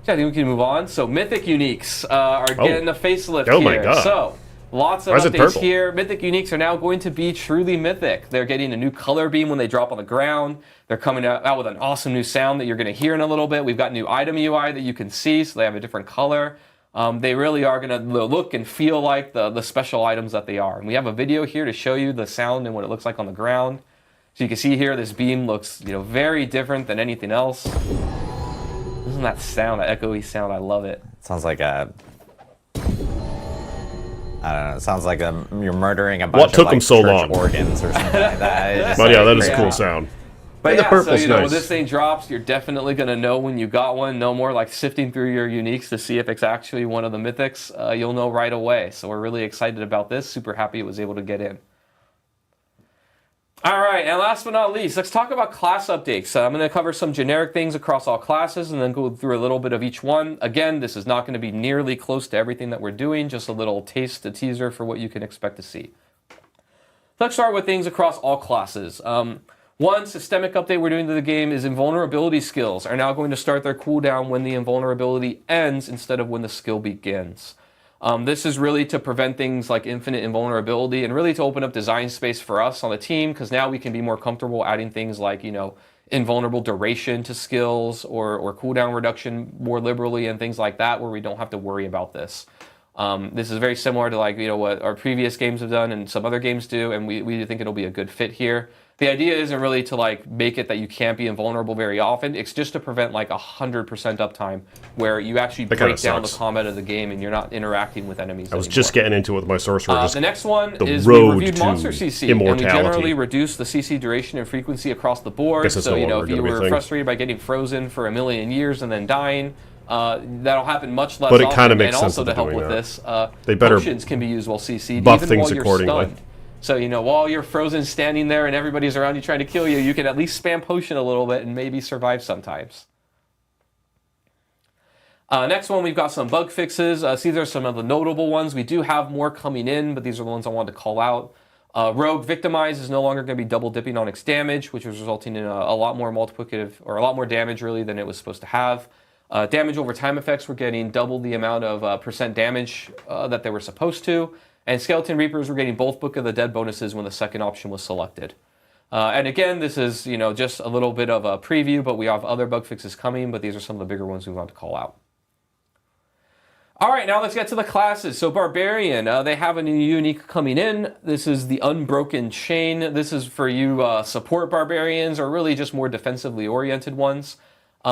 S6: So I think we can move on. So Mythic Uniques are getting a facelift here.
S1: Oh my god.
S6: So lots of updates here. Mythic Uniques are now going to be truly mythic. They're getting a new color beam when they drop on the ground. They're coming out with an awesome new sound that you're going to hear in a little bit. We've got new item UI that you can see, so they have a different color. They really are going to look and feel like the special items that they are. And we have a video here to show you the sound and what it looks like on the ground. So you can see here, this beam looks very different than anything else. Isn't that sound, that echoey sound? I love it.
S5: Sounds like I don't know. It sounds like you're murdering a bunch of
S1: so
S5: church
S1: long?
S5: Organs or something like that.
S1: But yeah, that is a cool sound.
S6: But
S1: and
S6: yeah,
S1: the purple's
S6: so
S1: nice.
S6: when this thing drops, you're definitely going to know when you got one. No more like sifting through your uniques to see if it's actually one of the mythics. You'll know right away. So we're really excited about this. Super happy it was able to get in. All right, and last but not least, let's talk about class updates. I'm going to cover some generic things across all classes and then go through a little bit of each one. Again, this is not going to be nearly close to everything that we're doing, just a little taste, a teaser for what you can expect to see. Let's start with things across all classes. One systemic update we're doing to the game is invulnerability skills are now going to start their cooldown when the invulnerability ends instead of when the skill begins. This is really to prevent things like infinite invulnerability and really to open up design space for us on the team, because now we can be more comfortable adding things like, invulnerable duration to skills or cooldown reduction more liberally and things like that, where we don't have to worry about this. This is very similar to what our previous games have done and some other games do, and we think it'll be a good fit here. The idea isn't really to make it that you can't be invulnerable very often. It's just to prevent 100% uptime where you actually break down the combat of the game and you're not interacting with enemies.
S1: I was just getting into it with my sorcerer.
S6: The next one is we reviewed monster CC, and we generally reduced the CC duration and frequency across the board. So if you were frustrated by getting frozen for 1,000,000 years and then dying, that'll happen much less often.
S1: But it kind of makes sense
S6: that
S1: to
S6: help
S1: doing
S6: with
S1: that.
S6: this.
S1: They better
S6: potions can be used while CC'd,
S1: buff
S6: even
S1: things
S6: while you're
S1: accordingly.
S6: stunned. So, while you're frozen standing there and everybody's around you trying to kill you, you can at least spam potion a little bit and maybe survive sometimes. Next one, we've got some bug fixes. These are some of the notable ones. We do have more coming in, but these are the ones I wanted to call out. Rogue Victimize is no longer going to be double dipping on its damage, which was resulting in a lot more multiplicative, or a lot more damage really than it was supposed to have. Damage over time effects were getting double the amount of percent damage that they were supposed to. And Skeleton Reapers were getting both Book of the Dead bonuses when the second option was selected. And again, this is just a little bit of a preview, but we have other bug fixes coming, but these are some of the bigger ones we want to call out. All right, now let's get to the classes. So Barbarian, they have a new unique coming in. This is the Unbroken Chain. This is for you support Barbarians, or really just more defensively oriented ones.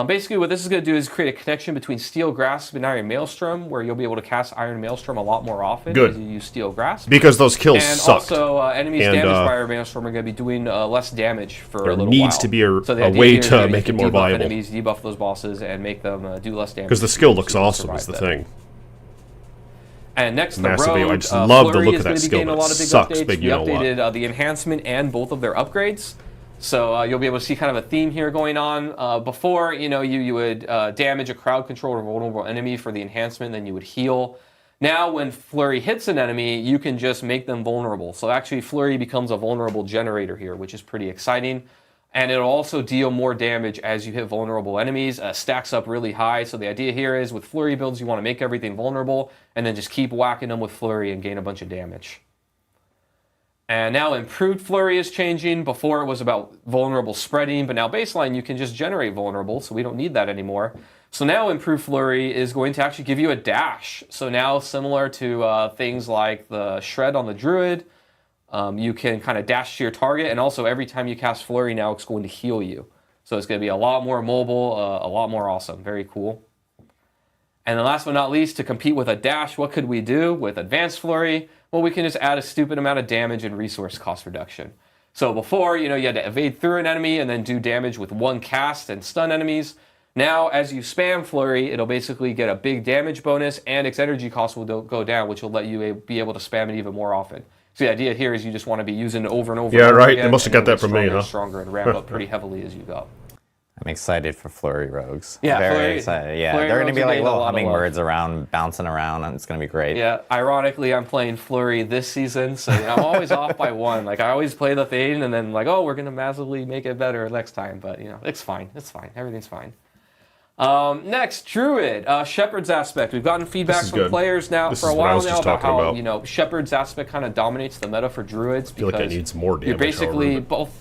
S6: Basically, what this is going to do is create a connection between Steel Grasp and Iron Maelstrom, where you'll be able to cast Iron Maelstrom a lot more often as you use Steel Grasp.
S1: Because those kills
S6: and
S1: sucked.
S6: Also, enemies damaged by Iron Maelstrom are going to be doing less damage for a little while.
S1: There needs to be a way to make it more viable.
S6: Enemies, debuff those bosses, and make them do less damage.
S1: Because the skill looks awesome is the thing.
S6: And next,
S1: Massive
S6: the road,
S1: I just love the
S6: Flurry
S1: look
S6: is
S1: of that
S6: going to be
S1: skill,
S6: getting a
S1: but
S6: lot
S1: it
S6: of big
S1: sucks
S6: updates.
S1: big,
S6: We
S1: you know what.
S6: updated the enhancement and both of their upgrades. So you'll be able to see kind of a theme here going on. Before, you would damage a crowd control or vulnerable enemy for the enhancement, then you would heal. Now, when Flurry hits an enemy, you can just make them vulnerable. So actually, Flurry becomes a vulnerable generator here, which is pretty exciting. And it'll also deal more damage as you hit vulnerable enemies. Stacks up really high. So the idea here is with Flurry builds, you want to make everything vulnerable and then just keep whacking them with Flurry and gain a bunch of damage. And now improved Flurry is changing. Before it was about vulnerable spreading, but now baseline you can just generate vulnerable, so we don't need that anymore. So now improved Flurry is going to actually give you a dash. So now similar to things like the Shred on the Druid, you can kind of dash to your target, and also every time you cast Flurry now it's going to heal you. So it's going to be a lot more mobile, a lot more awesome. Very cool. And then last but not least, to compete with a dash, what could we do with Advanced Flurry? Well, we can just add a stupid amount of damage and resource cost reduction. So before, you had to evade through an enemy and then do damage with one cast and stun enemies. Now, as you spam Flurry, it'll basically get a big damage bonus and its energy cost will go down, which will let you be able to spam it even more often. So the idea here is you just want to be using it over and over.
S1: Yeah,
S6: and over
S1: right.
S6: Again,
S1: They must have got that from me, huh?
S6: Stronger and ramp up pretty heavily as you go.
S5: I'm excited for Flurry Rogues.
S6: Yeah,
S5: very excited. Yeah,
S6: Flurry
S5: they're going to
S6: Rogues
S5: be
S6: are
S5: like
S6: getting a
S5: little
S6: lot of
S5: hummingbirds around, bouncing around, and it's going to be great.
S6: Yeah, ironically, I'm playing Flurry this season, so I'm always off by one. Like, I always play the thing, and then like, oh, we're going to massively make it better next time. But, it's fine. It's fine. Everything's fine. Next, Druid. Shepherd's Aspect. We've gotten feedback from
S1: good.
S6: players now
S1: This
S6: for
S1: is
S6: a
S1: what I
S6: while
S1: was
S6: now
S1: just
S6: about
S1: talking
S6: how,
S1: about.
S6: Shepherd's Aspect kind of dominates the meta for Druids.
S1: I feel like that needs more damage.
S6: You're basically
S1: however,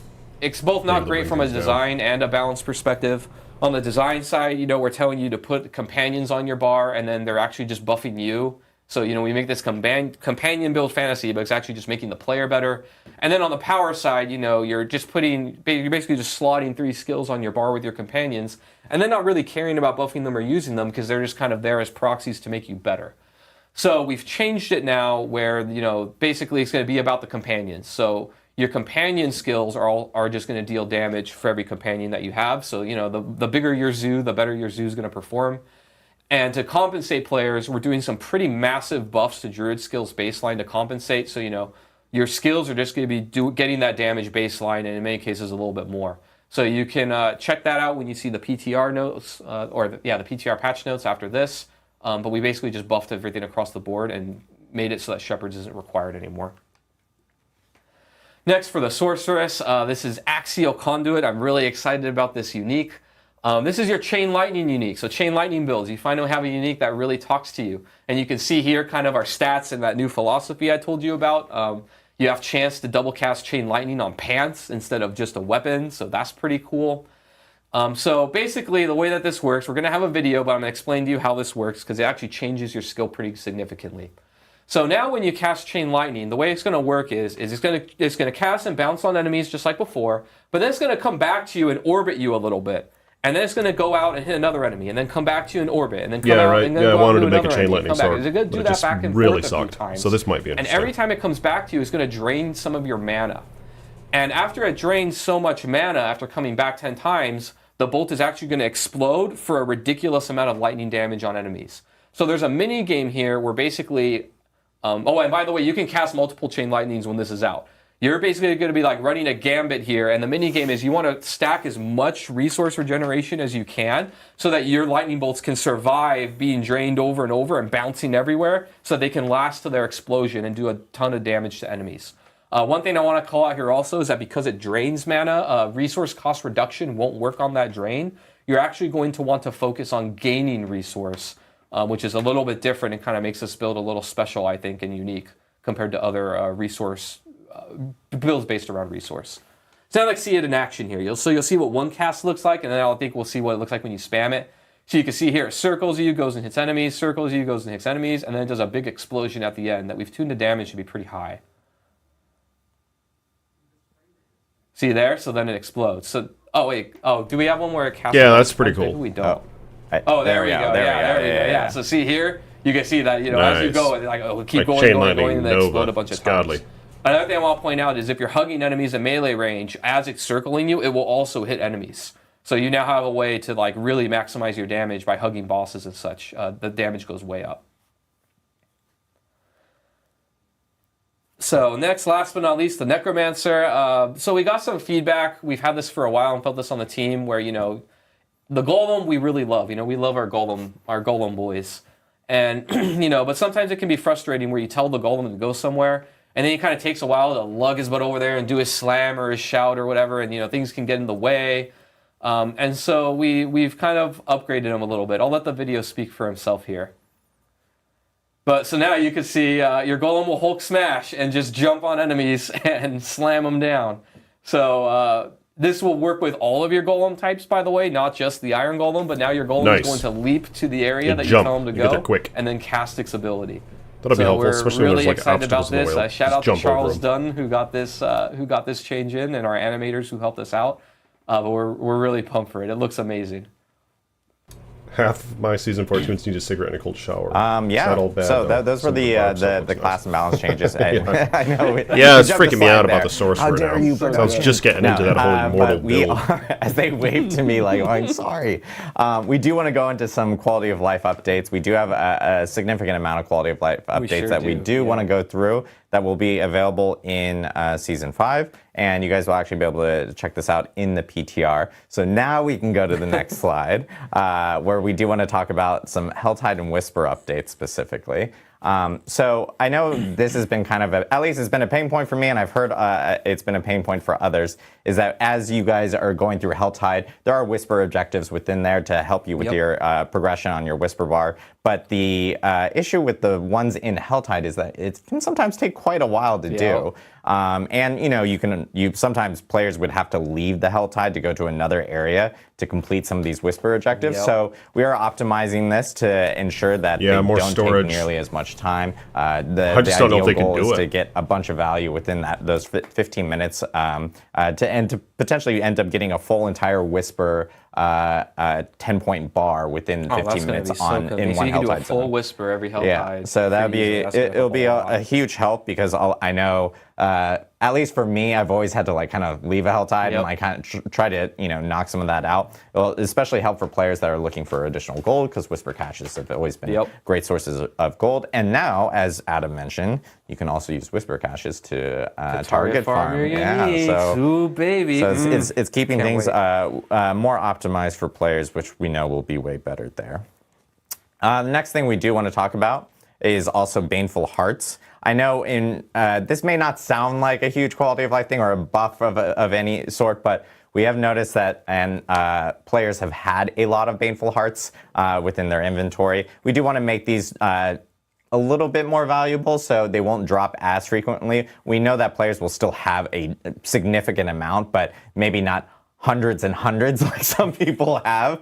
S6: it's both not
S1: Maybe
S6: great
S1: bring
S6: from a
S1: things down.
S6: design and a balance perspective. On the design side, we're telling you to put companions on your bar, and then they're actually just buffing you. So, we make this companion build fantasy, but it's actually just making the player better. And then on the power side, you're basically just slotting 3 skills on your bar with your companions, and then not really caring about buffing them or using them because they're just kind of there as proxies to make you better. So we've changed it now where, basically it's going to be about the companions. So your companion skills are just going to deal damage for every companion that you have. So, the bigger your zoo, the better your zoo is going to perform. And to compensate players, we're doing some pretty massive buffs to Druid skills baseline to compensate. So, your skills are just going to be getting that damage baseline, and in many cases a little bit more. So you can check that out when you see the PTR notes, the PTR patch notes after this. But we basically just buffed everything across the board and made it so that Shepherds isn't required anymore. Next, for the Sorceress, this is Axial Conduit. I'm really excited about this unique. This is your Chain Lightning unique. So Chain Lightning builds, you finally have a unique that really talks to you. And you can see here kind of our stats and that new philosophy I told you about. You have chance to double cast Chain Lightning on pants instead of just a weapon, so that's pretty cool. So basically the way that this works, we're going to have a video, but I'm going to explain to you how this works because it actually changes your skill pretty significantly. So now when you cast Chain Lightning, the way it's going to work is it's going to cast and bounce on enemies just like before, but then it's going to come back to you and orbit you a little bit. And then it's going to go out and hit another enemy, and then come back to you in orbit, and then come out and then
S1: I
S6: go out
S1: wanted
S6: and
S1: to
S6: do
S1: make a
S6: another
S1: chain
S6: enemy,
S1: lightning
S6: come back.
S1: sword.
S6: It's going to do
S1: but it
S6: that
S1: just
S6: back and
S1: really
S6: forth a
S1: sucked.
S6: few times.
S1: So this might be
S6: And
S1: interesting.
S6: every time it comes back to you, it's going to drain some of your mana. And after it drains so much mana, after coming back 10 times, the bolt is actually going to explode for a ridiculous amount of lightning damage on enemies. So there's a mini game here where basically, and by the way, you can cast multiple Chain Lightnings when this is out. You're basically going to be like running a gambit here, and the mini game is you want to stack as much resource regeneration as you can so that your lightning bolts can survive being drained over and over and bouncing everywhere so they can last to their explosion and do a ton of damage to enemies. One thing I want to call out here also is that because it drains mana, resource cost reduction won't work on that drain. You're actually going to want to focus on gaining resource, which is a little bit different and kind of makes this build a little special, I think, and unique compared to other resource builds based around resource. So now let's see it in action here. You'll see what one cast looks like, and then I think we'll see what it looks like when you spam it. So you can see here, it circles you, goes and hits enemies, circles you, goes and hits enemies, and then it does a big explosion at the end that we've tuned the damage to be pretty high. See there? So then it explodes. So Oh wait. Oh, do we have one where it casts?
S1: Yeah, that's pretty cool.
S6: We don't.
S5: Oh,
S6: There we go. There we go. Yeah. So see here, you can see that as you
S1: Nice.
S6: go, like keep
S1: Like
S6: going,
S1: chain
S6: going,
S1: lightning,
S6: going, and then
S1: Nova.
S6: explode a bunch of
S1: It's godly.
S6: times. Another thing I want to point out is if you're hugging enemies at melee range, as it's circling you, it will also hit enemies. So you now have a way to like really maximize your damage by hugging bosses and such. The damage goes way up. So next, last but not least, the Necromancer. So we got some feedback. We've had this for a while and felt this on the team where, the Golem we really love. We love our Golem boys. And, but sometimes it can be frustrating where you tell the Golem to go somewhere and then it kind of takes a while to lug his butt over there and do his slam or his shout or whatever. And, things can get in the way. And so we've kind of upgraded him a little bit. I'll let the video speak for himself here. But so now you can see your Golem will Hulk smash and just jump on enemies and slam them down. So this will work with all of your Golem types, by the way, not just the Iron Golem, but now your Golem is going to leap to the area that you tell him to go
S1: quick.
S6: and then cast its ability.
S1: That'll be helpful, especially
S6: we're
S1: when
S6: really
S1: there's like
S6: excited about
S1: obstacles in the
S6: this.
S1: way.
S6: Shout out to
S1: Jump over
S6: Charles
S1: 'em.
S6: Dunn who got this change in, and our animators who helped us out. But we're really pumped for it. It looks amazing.
S1: Half of my season 4 tunes need a cigarette and a cold shower.
S5: Yeah.
S1: That all bad,
S5: So
S1: though?
S5: those were
S1: Some of the
S5: the
S1: nice.
S5: class and balance changes. I know.
S1: Yeah, it's freaking me out about the sorcerer
S5: How dare
S1: now.
S5: you?
S1: So I was just getting into that whole immortal
S5: but we
S1: build.
S5: are, as they wave to me like, I'm sorry. We do want to go into some quality of life updates. We do have a significant amount of quality of life updates that we do want to go through that will be available in Season 5. And you guys will actually be able to check this out in the PTR. So now we can go to the next slide, where we do want to talk about some Helltide and Whisper updates specifically. So I know this has been kind of, at least it's been a pain point for me, and I've heard it's been a pain point for others, is that as you guys are going through Helltide, there are Whisper objectives within there to help you with your progression on your Whisper bar. But the issue with the ones in Helltide is that it can sometimes take quite a while to do. And you sometimes players would have to leave the Helltide to go to another area to complete some of these Whisper objectives. So we are optimizing this to ensure that they
S1: more
S5: don't
S1: storage.
S5: take nearly as much time.
S1: I just don't know if they can do
S5: is to
S1: it.
S5: get a bunch of value within those 15 minutes to potentially end up getting a full entire Whisper 10-point bar within 15 minutes
S6: in
S5: one
S6: so you can do a
S5: Helltide
S6: full
S5: zone.
S6: Whisper every Helltide.
S5: Yeah, so that'll be it'll be a huge help because I know at least for me, I've always had to like kind of leave a Helltide and like kind of try to knock some of that out. It'll especially help for players that are looking for additional gold because Whisper caches have always been great sources of gold. And now, as Adam mentioned, you can also use Whisper caches to target farm.
S6: Yeah, so ooh, baby.
S5: So it's keeping things more optimized for players, which we know will be way better there. The next thing we do want to talk about is also Baneful Hearts. I know this may not sound like a huge quality of life thing or a buff of any sort, but we have noticed that players have had a lot of Baneful Hearts within their inventory. We do want to make these a little bit more valuable so they won't drop as frequently. We know that players will still have a significant amount, but maybe not hundreds and hundreds like some people have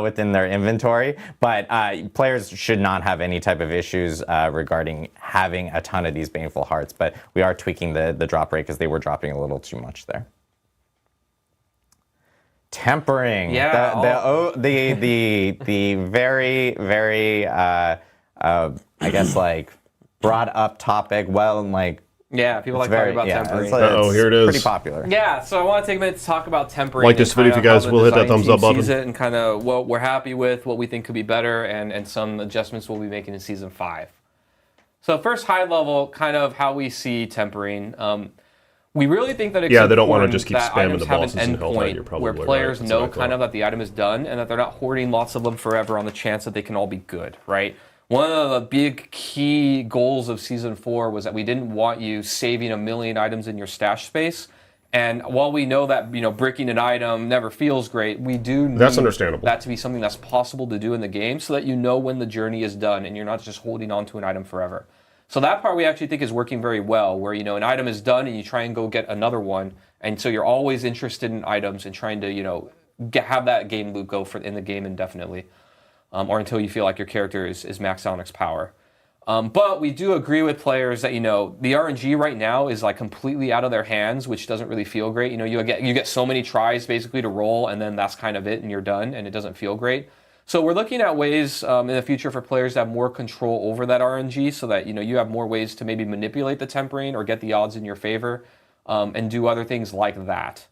S5: within their inventory. But players should not have any type of issues regarding having a ton of these Baneful Hearts. But we are tweaking the drop rate because they were dropping a little too much there. Tempering.
S6: Yeah.
S5: The very, very, I guess, like, brought up topic. Well, like,
S6: yeah, people like talking about tempering.
S1: Here it is.
S5: Pretty popular.
S6: Yeah, so I want to take a minute to talk about tempering.
S1: Like this video if you guys will hit that thumbs up button.
S6: And kind of what we're happy with, what we think could be better, and some adjustments we'll be making in Season 5. So first, high level, kind of how we see tempering. We really think that it's
S1: they don't want to
S6: important
S1: just keep
S6: that
S1: spamming
S6: items
S1: the
S6: have
S1: bosses
S6: an
S1: in Helltide. You're
S6: endpoint
S1: probably
S6: where
S1: right.
S6: players
S1: That's
S6: know
S1: what I
S6: kind of that the item is done and that they're not hoarding lots of them forever on the chance that they can all be good, right? One of the big key goals of Season 4 was that we didn't want you saving a million items in your stash space. And while we know that bricking an item never feels great, we do need
S1: That's understandable.
S6: that to be something that's possible to do in the game so that you know when the journey is done and you're not just holding on to an item forever. So that part we actually think is working very well, where an item is done and you try and go get another one, and so you're always interested in items and trying to have that game loop go in the game indefinitely, or until you feel like your character is maxed out on its power. But we do agree with players that, the RNG right now is like completely out of their hands, which doesn't really feel great. You get so many tries basically to roll, and then that's kind of it, and you're done, and it doesn't feel great. So we're looking at ways in the future for players to have more control over that RNG, so that you have more ways to maybe manipulate the tempering or get the odds in your favor, and do other things like that.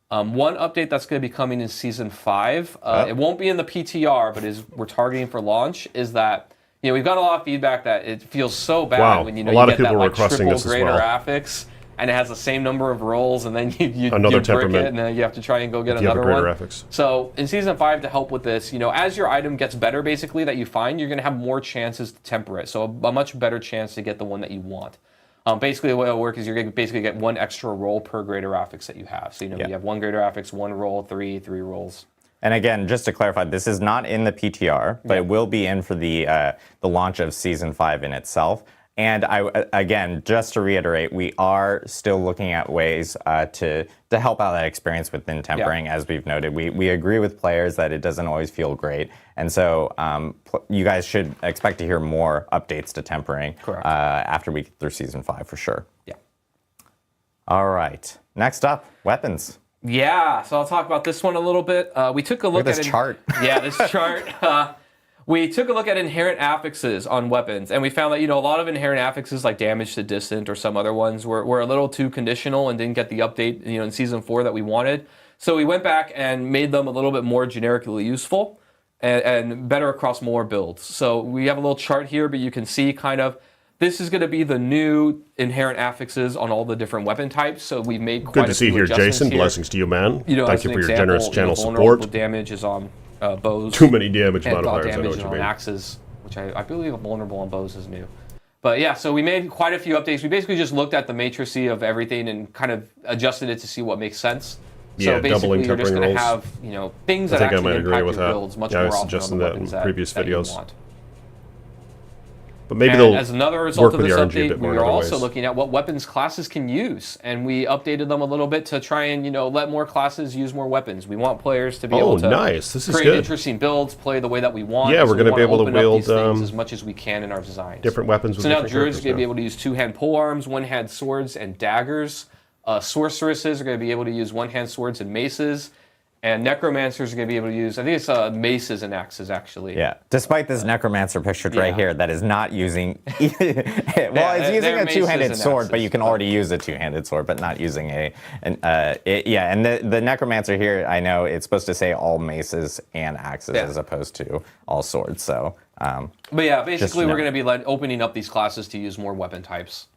S6: One update that's going to be coming in Season 5, it won't be in the PTR, but we're targeting for launch, is that we've got a lot of feedback that it feels so bad when you get that like triple greater affix, and it has the same number of rolls, and then you brick it, and then you have to try and go get another one. Affix. So in Season 5, to help with this, as your item gets better, basically, that you find, you're going to have more chances to temper it. So a much better chance to get the one that you want. Basically, the way it'll work is you're going to basically get one extra roll per greater affix that you have. So you have one greater affix, one roll, three rolls.
S5: And again, just to clarify, this is not in the PTR, but it will be in for the launch of Season 5 in itself. And again, just to reiterate, we are still looking at ways to help out that experience within tempering. As we've noted, we agree with players that it doesn't always feel great. And so you guys should expect to hear more updates to tempering after we get through Season 5 for sure.
S6: Yeah.
S5: All right. Next up, weapons.
S6: Yeah, so I'll talk about this one a little bit. We took a look at
S5: this chart.
S6: Yeah, this chart. We took a look at inherent affixes on weapons, and we found that a lot of inherent affixes, like damage to distant or some other ones, were a little too conditional and didn't get the update in Season 4 that we wanted. So we went back and made them a little bit more generically useful and better across more builds. So we have a little chart here, but you can see kind of this is going to be the new inherent affixes on all the different weapon types. So we've made quite a few adjustments.
S1: Good to see here, Jason.
S6: Here.
S1: Blessings to you, man. Thank you for your generous channel
S6: vulnerable
S1: support.
S6: Damage is on bows.
S1: Too many damage
S6: and
S1: modifiers.
S6: Damage
S1: I know what you
S6: on
S1: mean.
S6: axes, which I believe vulnerable on bows is new. But yeah, so we made quite a few updates. We basically just looked at the matrices of everything and kind of adjusted it to see what makes sense. So basically, you're just going to have things that actually impact your builds much more often on the weapons that you want.
S1: But maybe they'll
S6: as another result
S1: work
S6: of
S1: with
S6: this
S1: the RNG a
S6: update,
S1: bit more
S6: we
S1: in
S6: were
S1: other
S6: also
S1: ways.
S6: looking at what weapons classes can use, and we updated them a little bit to try and let more classes use more weapons. We want players to be able to
S1: This is
S6: create
S1: good.
S6: interesting builds, play the way that we want.
S1: Yeah, we're going to be able to
S6: open up
S1: wield
S6: these things as much as we can in our designs.
S1: different weapons. With
S6: So now
S1: different
S6: druids are
S1: characters
S6: going to be
S1: now.
S6: able to use two-hand polearms, one-hand swords, and daggers. Sorceresses are going to be able to use one-hand swords and maces. And necromancers are going to be able to use, I think it's maces and axes, actually.
S5: Yeah, despite this necromancer pictured right here that is not using, it's using a two-handed sword, but you can already use a two-handed sword, but not using and the necromancer here, I know it's supposed to say all maces and axes as opposed to all swords, so.
S6: But yeah, basically we're going to be opening up these classes to use more weapon types.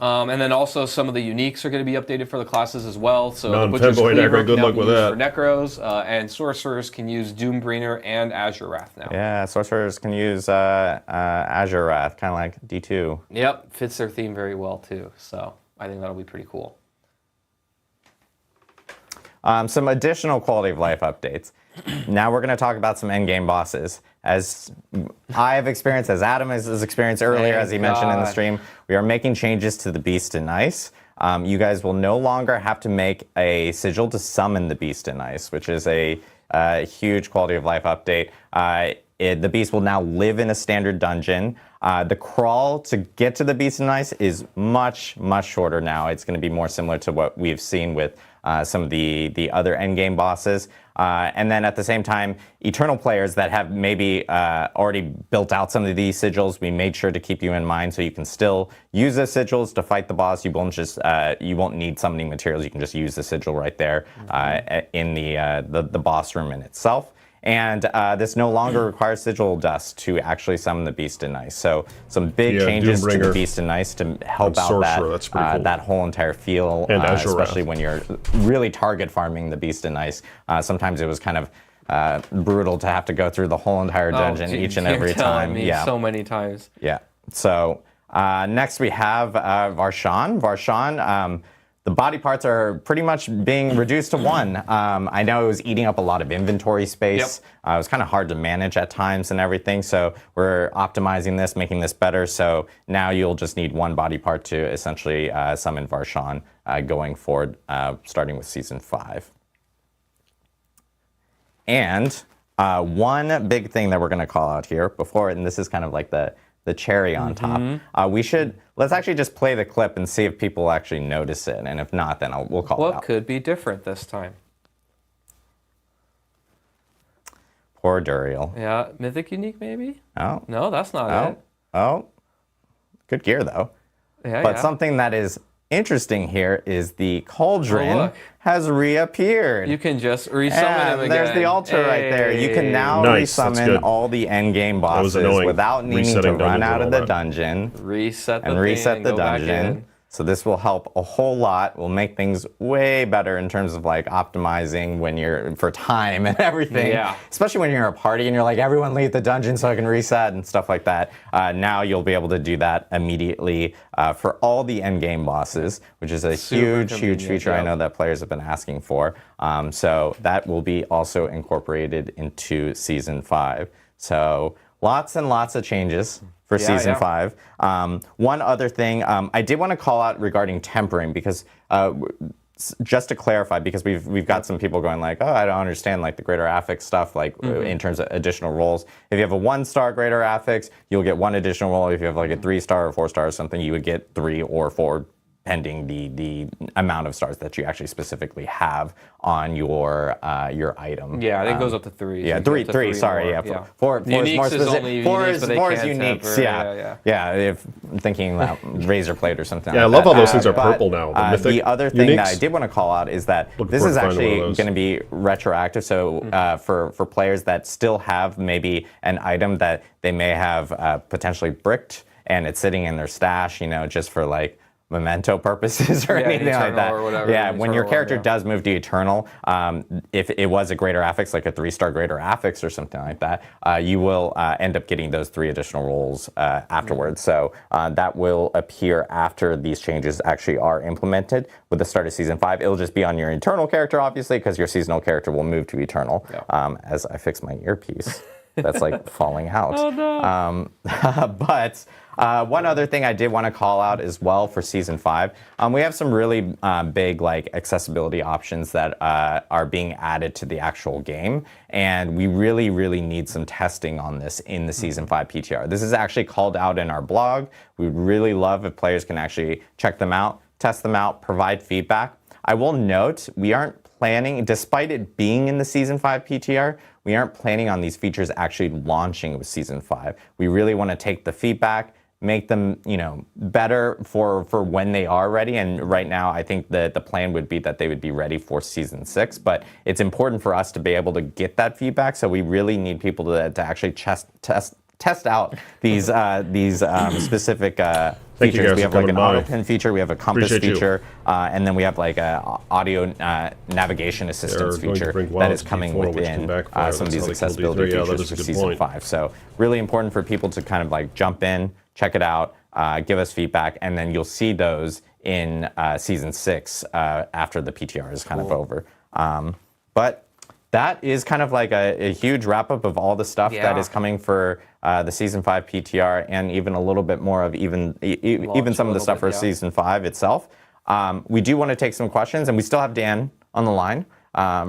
S6: And then also some of the uniques are going to be updated for the classes as well. So the Butcher's Cleaver can now be used for Necros, and Sorcerers can use Doombringer and Azure Wrath now.
S5: Yeah, Sorcerers can use Azure Wrath, kind of like D2.
S6: Yep, fits their theme very well too. So I think that'll be pretty cool.
S5: Some additional quality of life updates. Now we're going to talk about some endgame bosses. As I have experienced, as Adam has experienced earlier, as he mentioned in the stream, we are making changes to the Beast in Ice. You guys will no longer have to make a sigil to summon the Beast in Ice, which is a huge quality of life update. The Beast will now live in a standard dungeon. The crawl to get to the Beast in Ice is much, much shorter now. It's going to be more similar to what we've seen with some of the other endgame bosses. And then at the same time, Eternal players that have maybe already built out some of these sigils, we made sure to keep you in mind so you can still use the sigils to fight the boss. You won't need summoning materials. You can just use the sigil right there in the boss room in itself. And this no longer requires sigil dust to actually summon the Beast in Ice. So some big changes to the Beast in Ice to help out that whole entire feel, especially when you're really target farming the Beast in Ice. Sometimes it was kind of brutal to have to go through the whole entire dungeon each and every time.
S6: So many times.
S5: Yeah. So next we have Varshan. Varshan. The body parts are pretty much being reduced to one. I know it was eating up a lot of inventory space. It was kind of hard to manage at times and everything. So we're optimizing this, making this better. So now you'll just need one body part to essentially summon Varshan going forward, starting with Season 5. And One big thing that we're going to call out here before, and this is kind of like the cherry on top. Let's actually just play the clip and see if people actually notice it, and if not, then we'll call it out.
S6: What could be different this time?
S5: Poor Duriel.
S6: Yeah, Mythic Unique maybe?
S5: Oh.
S6: No, that's not it.
S5: Oh. Good gear, though.
S6: Yeah,
S5: But something that is interesting here is the cauldron has reappeared.
S6: You can just resummon him again.
S5: There's the altar right there. You can now resummon all the endgame bosses without needing to run out of the dungeon.
S6: Reset
S5: the dungeon. So this will help a whole lot. Will make things way better in terms of like optimizing when you're for time and everything.
S6: Yeah.
S5: Especially when you're a party and you're like, everyone leave the dungeon so I can reset and stuff like that. Now you'll be able to do that immediately for all the endgame bosses, which is a huge feature I know that players have been asking for. So that will be also incorporated into Season 5. So lots and lots of changes for Season 5. One other thing I did want to call out regarding tempering, because just to clarify, because we've got some people going like, oh, I don't understand like the greater affix stuff, like in terms of additional rolls. If you have a 1-star greater affix, you'll get 1 additional roll. If you have like a 3-star or 4-star or something, you would get 3 or 4, pending the amount of stars that you actually specifically have on your item.
S6: Yeah, I think it goes up to 3.
S5: Yeah,
S6: so
S5: 3. Sorry, yeah. 4 is more specific. 4 is uniques. Yeah. If I'm thinking about razor plate or something.
S1: Yeah, I love how those things are purple now.
S5: The other thing that I did want to call out is that this is actually going to be retroactive. So for players that still have maybe an item that they may have potentially bricked and it's sitting in their stash, just for like memento purposes or anything like that.
S6: Or whatever,
S5: when your character does move to Eternal, if it was a greater affix, like a 3-star greater affix or something like that, you will end up getting those 3 additional rolls afterwards. So that will appear after these changes actually are implemented with the start of Season 5. It'll just be on your Eternal character, obviously, because your seasonal character will move to Eternal. As I fix my earpiece. That's like falling out.
S6: Oh, no.
S5: But one other thing I did want to call out as well for Season 5, we have some really big like accessibility options that are being added to the actual game, and we really, really need some testing on this in the Season 5 PTR. This is actually called out in our blog. We'd really love if players can actually check them out, test them out, provide feedback. I will note, we aren't planning, despite it being in the Season 5 PTR, we aren't planning on these features actually launching with Season 5. We really want to take the feedback, make them, better for when they are ready. And right now, I think that the plan would be that they would be ready for Season 6. But it's important for us to be able to get that feedback. So we really need people to actually test out these specific features. We have like an auto pin feature, we have a compass feature, and then we have like a audio navigation assistance feature that is coming within some of these accessibility features for Season 5. So really important for people to kind of like jump in, check it out, give us feedback, and then you'll see those in Season 6 after the PTR is kind of over. But that is kind of like a huge wrap-up of all the stuff that is coming for the Season 5 PTR, and even a little bit more of even some of the stuff for Season 5 itself. We do want to take some questions, and we still have Dan on the line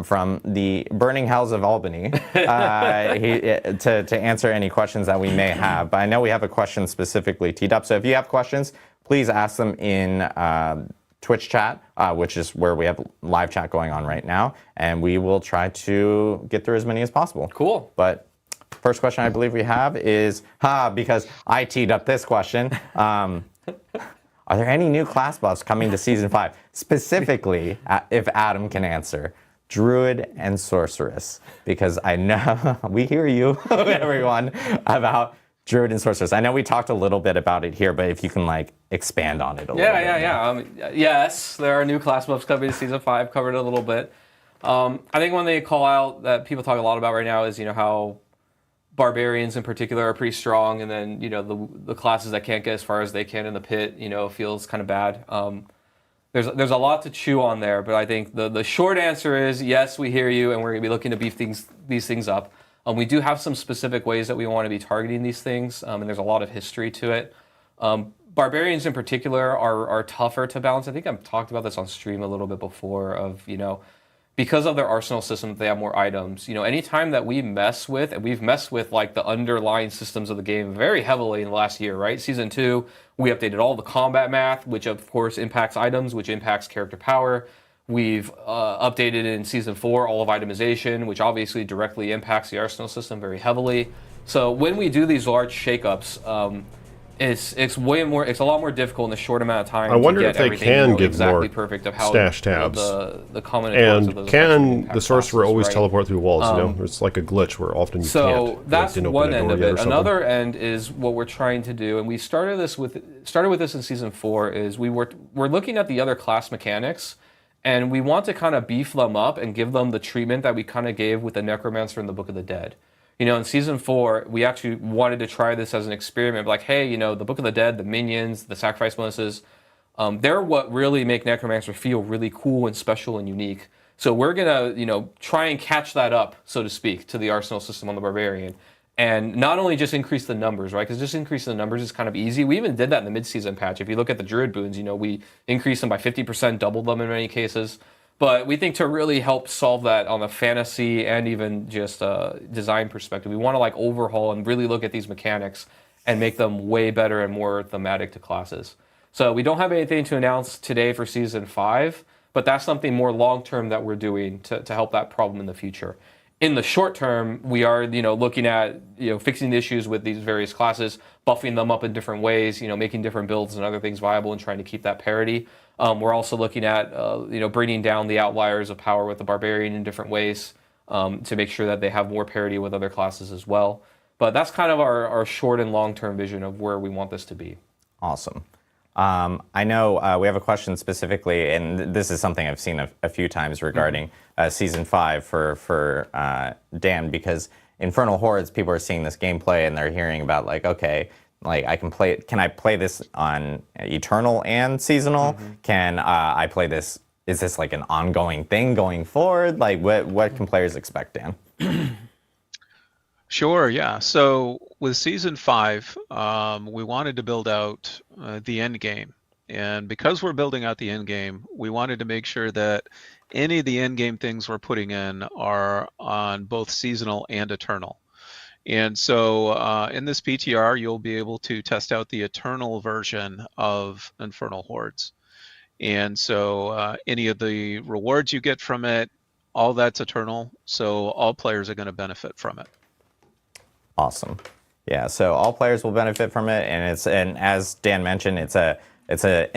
S5: from the burning hells of Albany to answer any questions that we may have. But I know we have a question specifically teed up, so if you have questions, please ask them in Twitch chat, which is where we have live chat going on right now, and we will try to get through as many as possible.
S6: Cool.
S5: But first question I believe we have is, because I teed up this question, are there any new class buffs coming to Season 5? Specifically, if Adam can answer, Druid and Sorceress, because I know, we hear you, everyone, about Druid and Sorceress. I know we talked a little bit about it here, but if you can like expand on it a little bit.
S6: Yes, there are new class buffs coming to Season 5, covered a little bit. I think one they call out that people talk a lot about right now is, how barbarians in particular are pretty strong, and then, the classes that can't get as far as they can in the pit, feels kind of bad. There's a lot to chew on there, but I think the short answer is yes, we hear you, and we're going to be looking to beef these things up. We do have some specific ways that we want to be targeting these things, and there's a lot of history to it. Barbarians in particular are tougher to balance. I think I've talked about this on stream a little bit before of, because of their arsenal system, they have more items. Anytime that we mess with, and we've messed with like the underlying systems of the game very heavily in the last year, right? Season 2, we updated all the combat math, which of course impacts items, which impacts character power. We've updated in Season 4 all of itemization, which obviously directly impacts the arsenal system very heavily. So when we do these large shakeups, it's a lot more difficult in a short amount of time.
S1: I wonder
S6: to
S1: if
S6: get
S1: they
S6: everything,
S1: can give
S6: exactly
S1: more
S6: perfect of how
S1: stash tabs.
S6: The combinatorics of
S1: And
S6: those
S1: can
S6: impact
S1: the sorcerer
S6: classes,
S1: always
S6: right?
S1: teleport through walls? It's like a glitch where often you can't.
S6: So that's
S1: didn't open
S6: one
S1: a
S6: end
S1: door
S6: of
S1: yet or
S6: it.
S1: something.
S6: Another end is what we're trying to do, and we started with this in Season 4. Is we're looking at the other class mechanics, and we want to kind of beef them up and give them the treatment that we kind of gave with the Necromancer in the Book of the Dead. In Season 4, we actually wanted to try this as an experiment. Like, hey, the Book of the Dead, the minions, the sacrifice bonuses, they're what really make Necromancer feel really cool and special and unique. So we're going to, try and catch that up, so to speak, to the arsenal system on the Barbarian. And not only just increase the numbers, right? Because just increasing the numbers is kind of easy. We even did that in the mid-season patch. If you look at the Druid boons, we increased them by 50%, doubled them in many cases. But we think to really help solve that on a fantasy and even just design perspective, we want to overhaul and really look at these mechanics and make them way better and more thematic to classes. So we don't have anything to announce today for Season 5, but that's something more long-term that we're doing to help that problem in the future. In the short term, we are looking at fixing the issues with these various classes, buffing them up in different ways, making different builds and other things viable and trying to keep that parity. We're also looking at bringing down the outliers of power with the Barbarian in different ways to make sure that they have more parity with other classes as well. But that's kind of our short and long-term vision of where we want this to be.
S5: Awesome. I know we have a question specifically, and this is something I've seen a few times regarding Season 5 for Dan, because Infernal Hordes, people are seeing this gameplay and they're hearing about can I play this on Eternal and Seasonal? Can I play this? Is this like an ongoing thing going forward? What can players expect, Dan?
S7: Sure, yeah. So with Season 5, we wanted to build out the end game. And because we're building out the end game, we wanted to make sure that any of the end game things we're putting in are on both Seasonal and Eternal. And so in this PTR, you'll be able to test out the Eternal version of Infernal Hordes. And so any of the rewards you get from it, all that's Eternal. So all players are going to benefit from it.
S5: Awesome. Yeah, so all players will benefit from it, and as Dan mentioned, it's a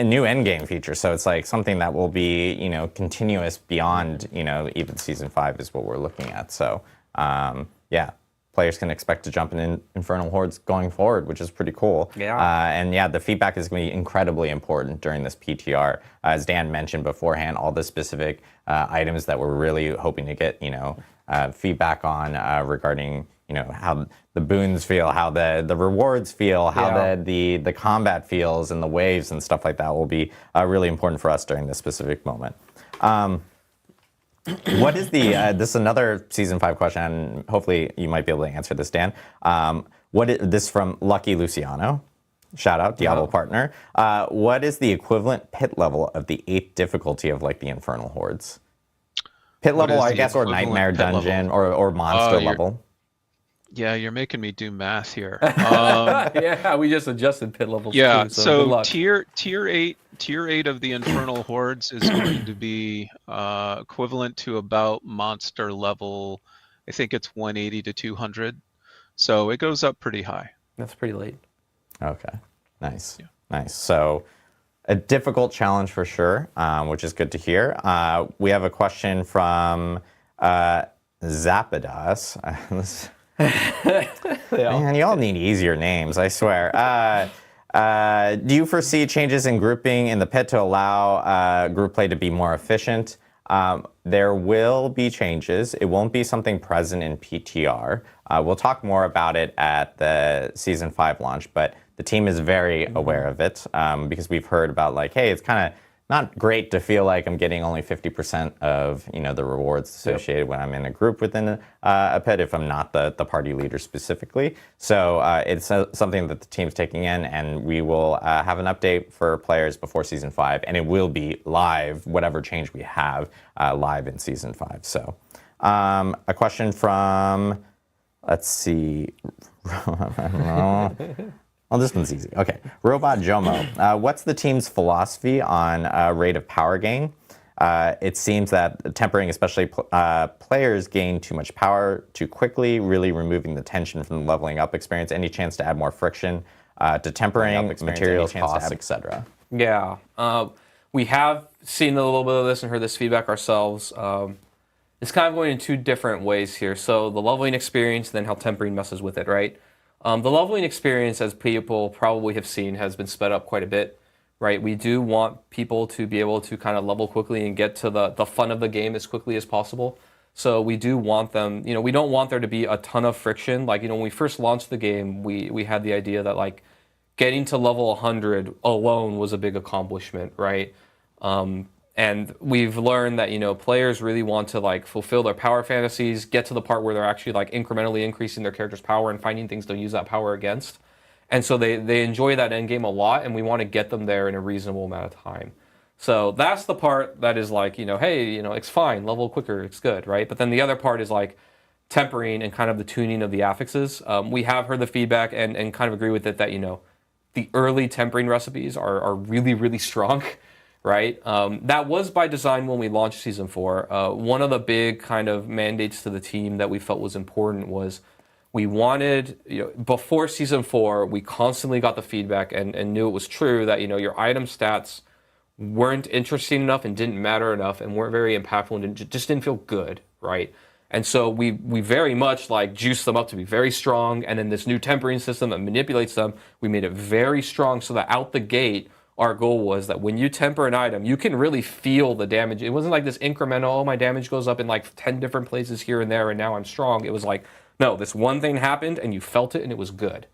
S5: new end game feature. So it's like something that will be continuous beyond even Season 5 is what we're looking at. So yeah. Players can expect to jump in Infernal Hordes going forward, which is pretty cool.
S6: Yeah.
S5: And yeah, the feedback is going to be incredibly important during this PTR. As Dan mentioned beforehand, all the specific items that we're really hoping to get, feedback on regarding, how the boons feel, how the rewards feel, how the combat feels, and the waves and stuff like that will be really important for us during this specific moment. What is this is another Season 5 question, and hopefully you might be able to answer this, Dan. This from Lucky Luciano. Shout out, Diablo partner. What is the equivalent pit level of the 8th difficulty of the Infernal Hordes? Pit level, I guess, or Nightmare Dungeon, or Monster level.
S7: Yeah, you're making me do math here.
S6: Yeah, we just adjusted pit levels.
S7: Yeah,
S6: too, so good luck.
S7: tier 8 of the Infernal Hordes is going to be equivalent to about monster level. I think it's 180 to 200. So it goes up pretty high.
S6: That's pretty late.
S5: Okay, nice, nice. So a difficult challenge for sure, which is good to hear. We have a question from Zapadas. Man, y'all need easier names, I swear. Do you foresee changes in grouping in the pit to allow group play to be more efficient? There will be changes. It won't be something present in PTR. We'll talk more about it at the Season 5 launch, but the team is very aware of it because we've heard about hey, it's kind of not great to feel like I'm getting only 50% of the rewards associated when I'm in a group within a pit if I'm not the party leader specifically. So it's something that the team's taking in, and we will have an update for players before Season 5, and it will be live, whatever change we have, live in Season 5. So a question from, let's see, well, this one's easy. Okay. Robot Jomo. What's the team's philosophy on rate of power gain? It seems that tempering, especially players, gain too much power too quickly, really removing the tension from the leveling up experience. Any chance to add more friction to tempering, materials, costs, etc.?
S6: Yeah. We have seen a little bit of this and heard this feedback ourselves. It's kind of going in two different ways here. So the leveling experience, then how tempering messes with it, right? The leveling experience, as people probably have seen, has been sped up quite a bit, right? We do want people to be able to kind of level quickly and get to the fun of the game as quickly as possible. So we do want them, we don't want there to be a ton of friction. Like, when we first launched the game, we had the idea that, like, getting to level 100 alone was a big accomplishment, right? And we've learned that, players really want to, like, fulfill their power fantasies, get to the part where they're actually, like, incrementally increasing their character's power and finding things to use that power against. And so they enjoy that end game a lot, and we want to get them there in a reasonable amount of time. So that's the part that is like, hey, it's fine, level quicker, it's good, right? But then the other part is, like, tempering and kind of the tuning of the affixes. We have heard the feedback and kind of agree with it that, the early tempering recipes are really, really strong. Right? That was by design when we launched Season 4. One of the big kind of mandates to the team that we felt was important was we wanted, before Season 4, we constantly got the feedback and knew it was true that, your item stats weren't interesting enough and didn't matter enough and weren't very impactful and just didn't feel good, right? And so we very much, like, juiced them up to be very strong, and then this new tempering system that manipulates them, we made it very strong so that out the gate, our goal was that when you temper an item, you can really feel the damage. It wasn't like this incremental, my damage goes up in like 10 different places here and there, and now I'm strong. It was like, no, this one thing happened, and you felt it, and it was good.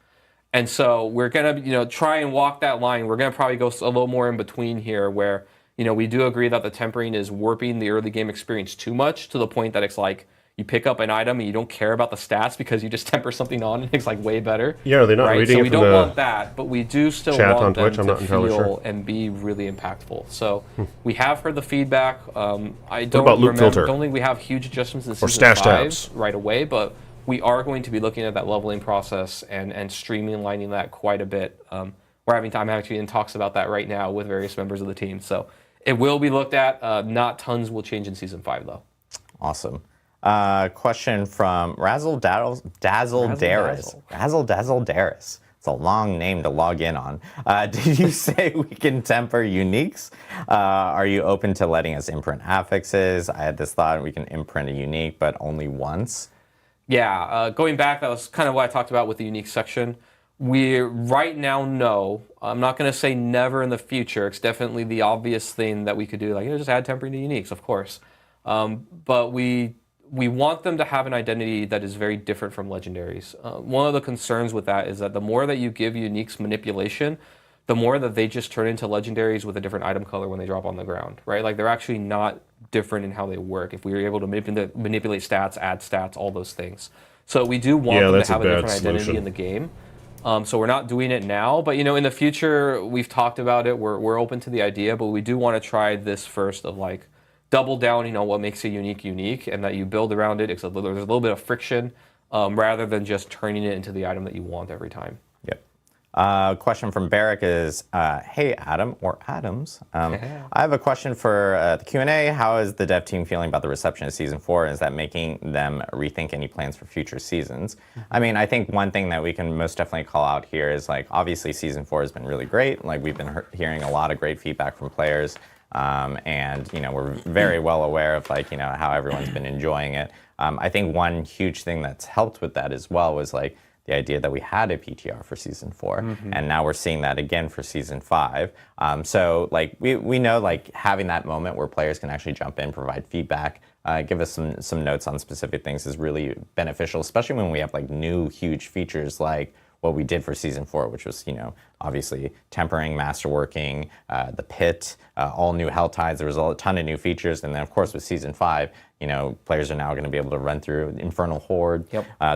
S6: And so we're going to, try and walk that line. We're going to probably go a little more in between here where, we do agree that the tempering is warping the early game experience too much to the point that it's like, you pick up an item and you don't care about the stats because you just temper something on and it's like way better.
S1: Yeah, are they not reading
S6: so
S1: it
S6: we
S1: from
S6: don't
S1: the
S6: want that, but we do still
S1: chat
S6: want
S1: on
S6: them
S1: Twitch? I'm
S6: to
S1: not entirely
S6: feel
S1: sure.
S6: and be really impactful. So we have heard the feedback. I
S1: What about loot filter?
S6: don't think we have huge adjustments in
S1: Or
S6: Season
S1: stash
S6: 5
S1: tabs?
S6: right away, but we are going to be looking at that leveling process and streamlining that quite a bit. We're having time actually in talks about that right now with various members of the team. So it will be looked at. Not tons will change in Season 5, though.
S5: Awesome. Question from Razzle Dazzle Daris. Razzle Dazzle Daris. It's a long name to log in on. Did you say we can temper uniques? Are you open to letting us imprint affixes? I had this thought we can imprint a unique, but only once.
S6: Yeah, going back, that was kind of what I talked about with the unique section. We right now know. I'm not going to say never in the future. It's definitely the obvious thing that we could do, like just add tempering to uniques, of course. But we want them to have an identity that is very different from legendaries. One of the concerns with that is that the more that you give uniques manipulation, the more that they just turn into legendaries with a different item color when they drop on the ground, right? Like they're actually not different in how they work. If we were able to manipulate stats, add stats, all those things. So we do want them to have a different identity in the game. So we're not doing it now, but in the future, we've talked about it. We're open to the idea, but we do want to try this first of like, double down, what makes a unique, and that you build around it. There's a little bit of friction rather than just turning it into the item that you want every time.
S5: Yep. Question from Barrick is, hey, Adam, or Adams. I have a question for the Q&A. How is the dev team feeling about the reception of Season 4? Is that making them rethink any plans for future seasons? I mean, I think one thing that we can most definitely call out here is, like, obviously Season 4 has been really great. Like, we've been hearing a lot of great feedback from players. And we're very well aware of how everyone's been enjoying it. I think one huge thing that's helped with that as well was like the idea that we had a PTR for Season 4, and now we're seeing that again for Season 5. So like we know like having that moment where players can actually jump in, provide feedback, give us some notes on specific things is really beneficial, especially when we have like new huge features like what we did for Season 4, which was, obviously tempering, masterworking, the pit, all new hell tides. There was a ton of new features, and then of course with Season 5, players are now going to be able to run through Infernal Horde,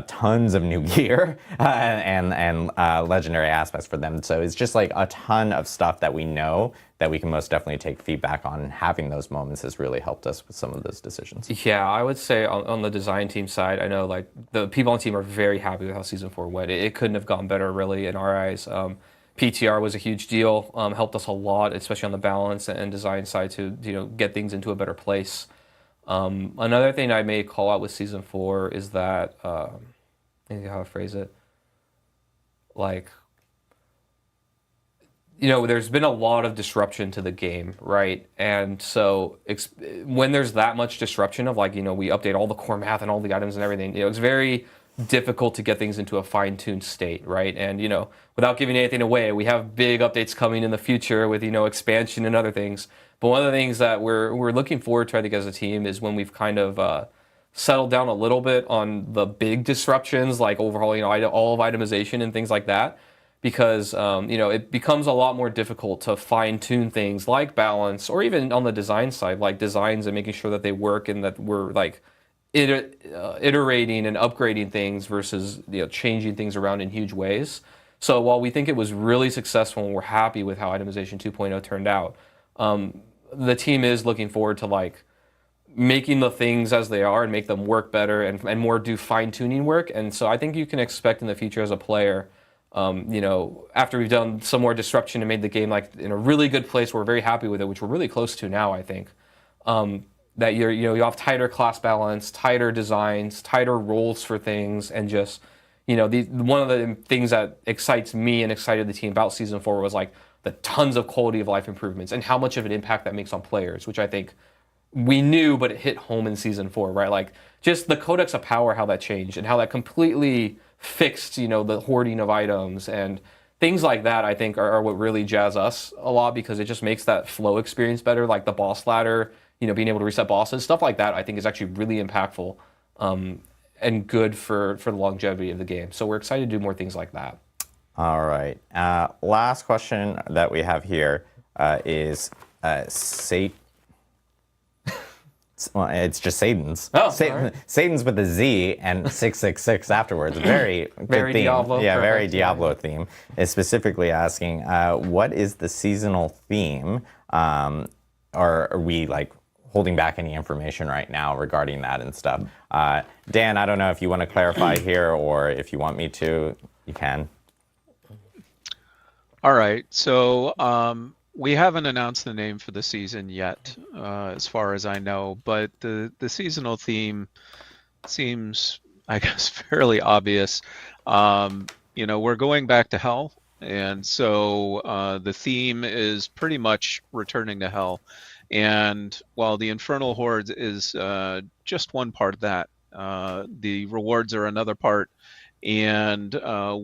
S5: tons of new gear, and legendary aspects for them. So it's just like a ton of stuff that we know that we can most definitely take feedback on, and having those moments has really helped us with some of those decisions.
S6: Yeah, I would say on the design team side, I know like the people on the team are very happy with how Season 4 went. It couldn't have gone better, really, in our eyes. PTR was a huge deal, helped us a lot, especially on the balance and design side to get things into a better place. Another thing I may call out with Season 4 is that, I think how to phrase it, like, there's been a lot of disruption to the game, right? And so when there's that much disruption of like, we update all the core math and all the items and everything, it's very difficult to get things into a fine-tuned state, right? And, without giving anything away, we have big updates coming in the future with, expansion and other things. But one of the things that we're looking forward to, I think, as a team is when we've kind of settled down a little bit on the big disruptions, like overhauling all of itemization and things like that. Because it becomes a lot more difficult to fine-tune things like balance, or even on the design side, like designs and making sure that they work and that we're like iterating and upgrading things versus changing things around in huge ways. So while we think it was really successful and we're happy with how Itemization 2.0 turned out, the team is looking forward to like making the things as they are and make them work better and more do fine-tuning work. And so I think you can expect in the future as a player, after we've done some more disruption and made the game like in a really good place, we're very happy with it, which we're really close to now, I think. That you have tighter class balance, tighter designs, tighter roles for things, and just one of the things that excites me and excited the team about Season 4 was like the tons of quality of life improvements and how much of an impact that makes on players, which I think we knew, but it hit home in Season 4, right? Like just the Codex of Power, how that changed and how that completely fixed, the hoarding of items and things like that, I think are what really jazz us a lot, because it just makes that flow experience better, like the boss ladder, being able to reset bosses, stuff like that, I think is actually really impactful and good for the longevity of the game. So we're excited to do more things like that.
S5: All right. Last question that we have here is well, it's just Satan's.
S6: Oh,
S5: Satan's with a Z and 666 afterwards. Very
S6: very
S5: theme.
S6: Diablo.
S5: Yeah, very
S6: Perfect.
S5: Diablo theme. Is specifically asking, what is the seasonal theme? Or are we like holding back any information right now regarding that and stuff? Dan, I don't know if you want to clarify here, or if you want me to, you can.
S7: All right. So we haven't announced the name for the season yet, as far as I know, but the seasonal theme seems, I guess, fairly obvious. We're going back to hell, and so the theme is pretty much returning to hell. And while the Infernal Horde is just one part of that, the rewards are another part. And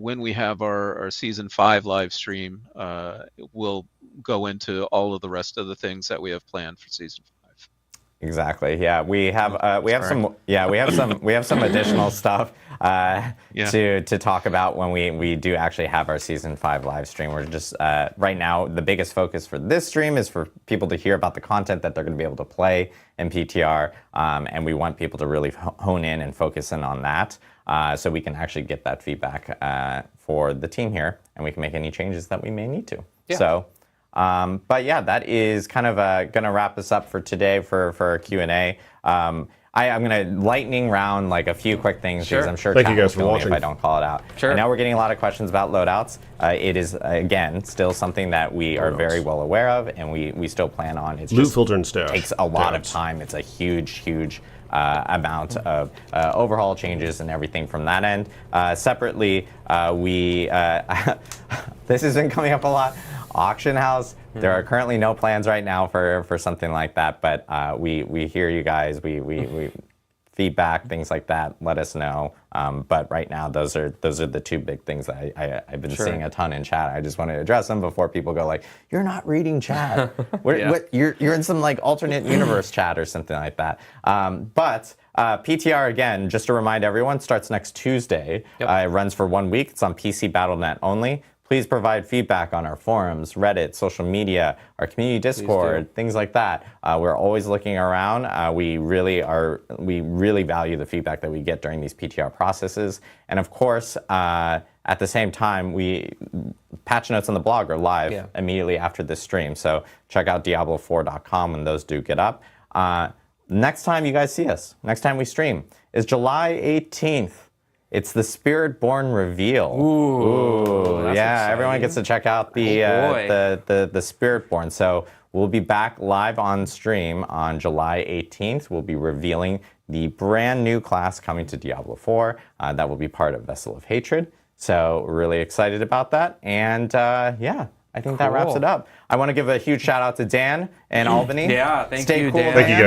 S7: when we have our Season 5 live stream, we'll go into all of the rest of the things that we have planned for Season 5.
S5: Exactly. Yeah, we have some additional stuff to talk about when we do actually have our Season 5 live stream. We're just right now the biggest focus for this stream is for people to hear about the content that they're going to be able to play in PTR, and we want people to really hone in and focus in on that, so we can actually get that feedback for the team here, and we can make any changes that we may need to.
S6: Yeah.
S5: So. But yeah, that is kind of going to wrap us up for today for our Q&A. I'm going to lightning round like a few quick things, because I'm sure
S1: Thank
S5: chat
S1: you guys
S5: will
S1: for
S5: kill me
S1: watching.
S5: if I don't call it out.
S6: Sure.
S5: I know we're getting a lot of questions about loadouts. It is, again, still something that we are very well aware of, and we still plan on. It's
S1: Loot
S5: just
S1: filter and stash.
S5: takes a lot of time. It's a huge amount of overhaul changes and everything from that end. Separately, we this has been coming up a lot. Auction house. There are currently no plans right now for something like that, but we hear you guys. We feedback, things like that. Let us know. But right now, those are the two big things that I've been seeing a ton in chat. I just want to address them before people go like, "You're not reading chat. What you're in some like alternate universe chat or something like that." But PTR, again, just to remind everyone, starts next Tuesday. It runs for 1 week. It's on PC Battle.net only. please provide feedback on our forums, Reddit, social media, our community Discord, things like that. We're always looking around. We really value the feedback that we get during these PTR processes. And of course, at the same time, patch notes on the blog are live immediately after this stream. So check out Diablo4.com when those do get up. Next time you guys see us, next time we stream, is July 18th. It's the Spiritborn reveal.
S6: Ooh, that's exciting.
S5: Everyone gets to check out the Spiritborn. So we'll be back live on stream on July 18th. We'll be revealing the brand new class coming to Diablo 4 that will be part of Vessel of Hatred. So we're really excited about that. And I think that wraps it up. I want to give a huge shout out to Dan and Albany.
S6: Yeah, thank
S5: Stay
S6: you,
S5: cool,
S6: Dan.
S1: Thank you, guys.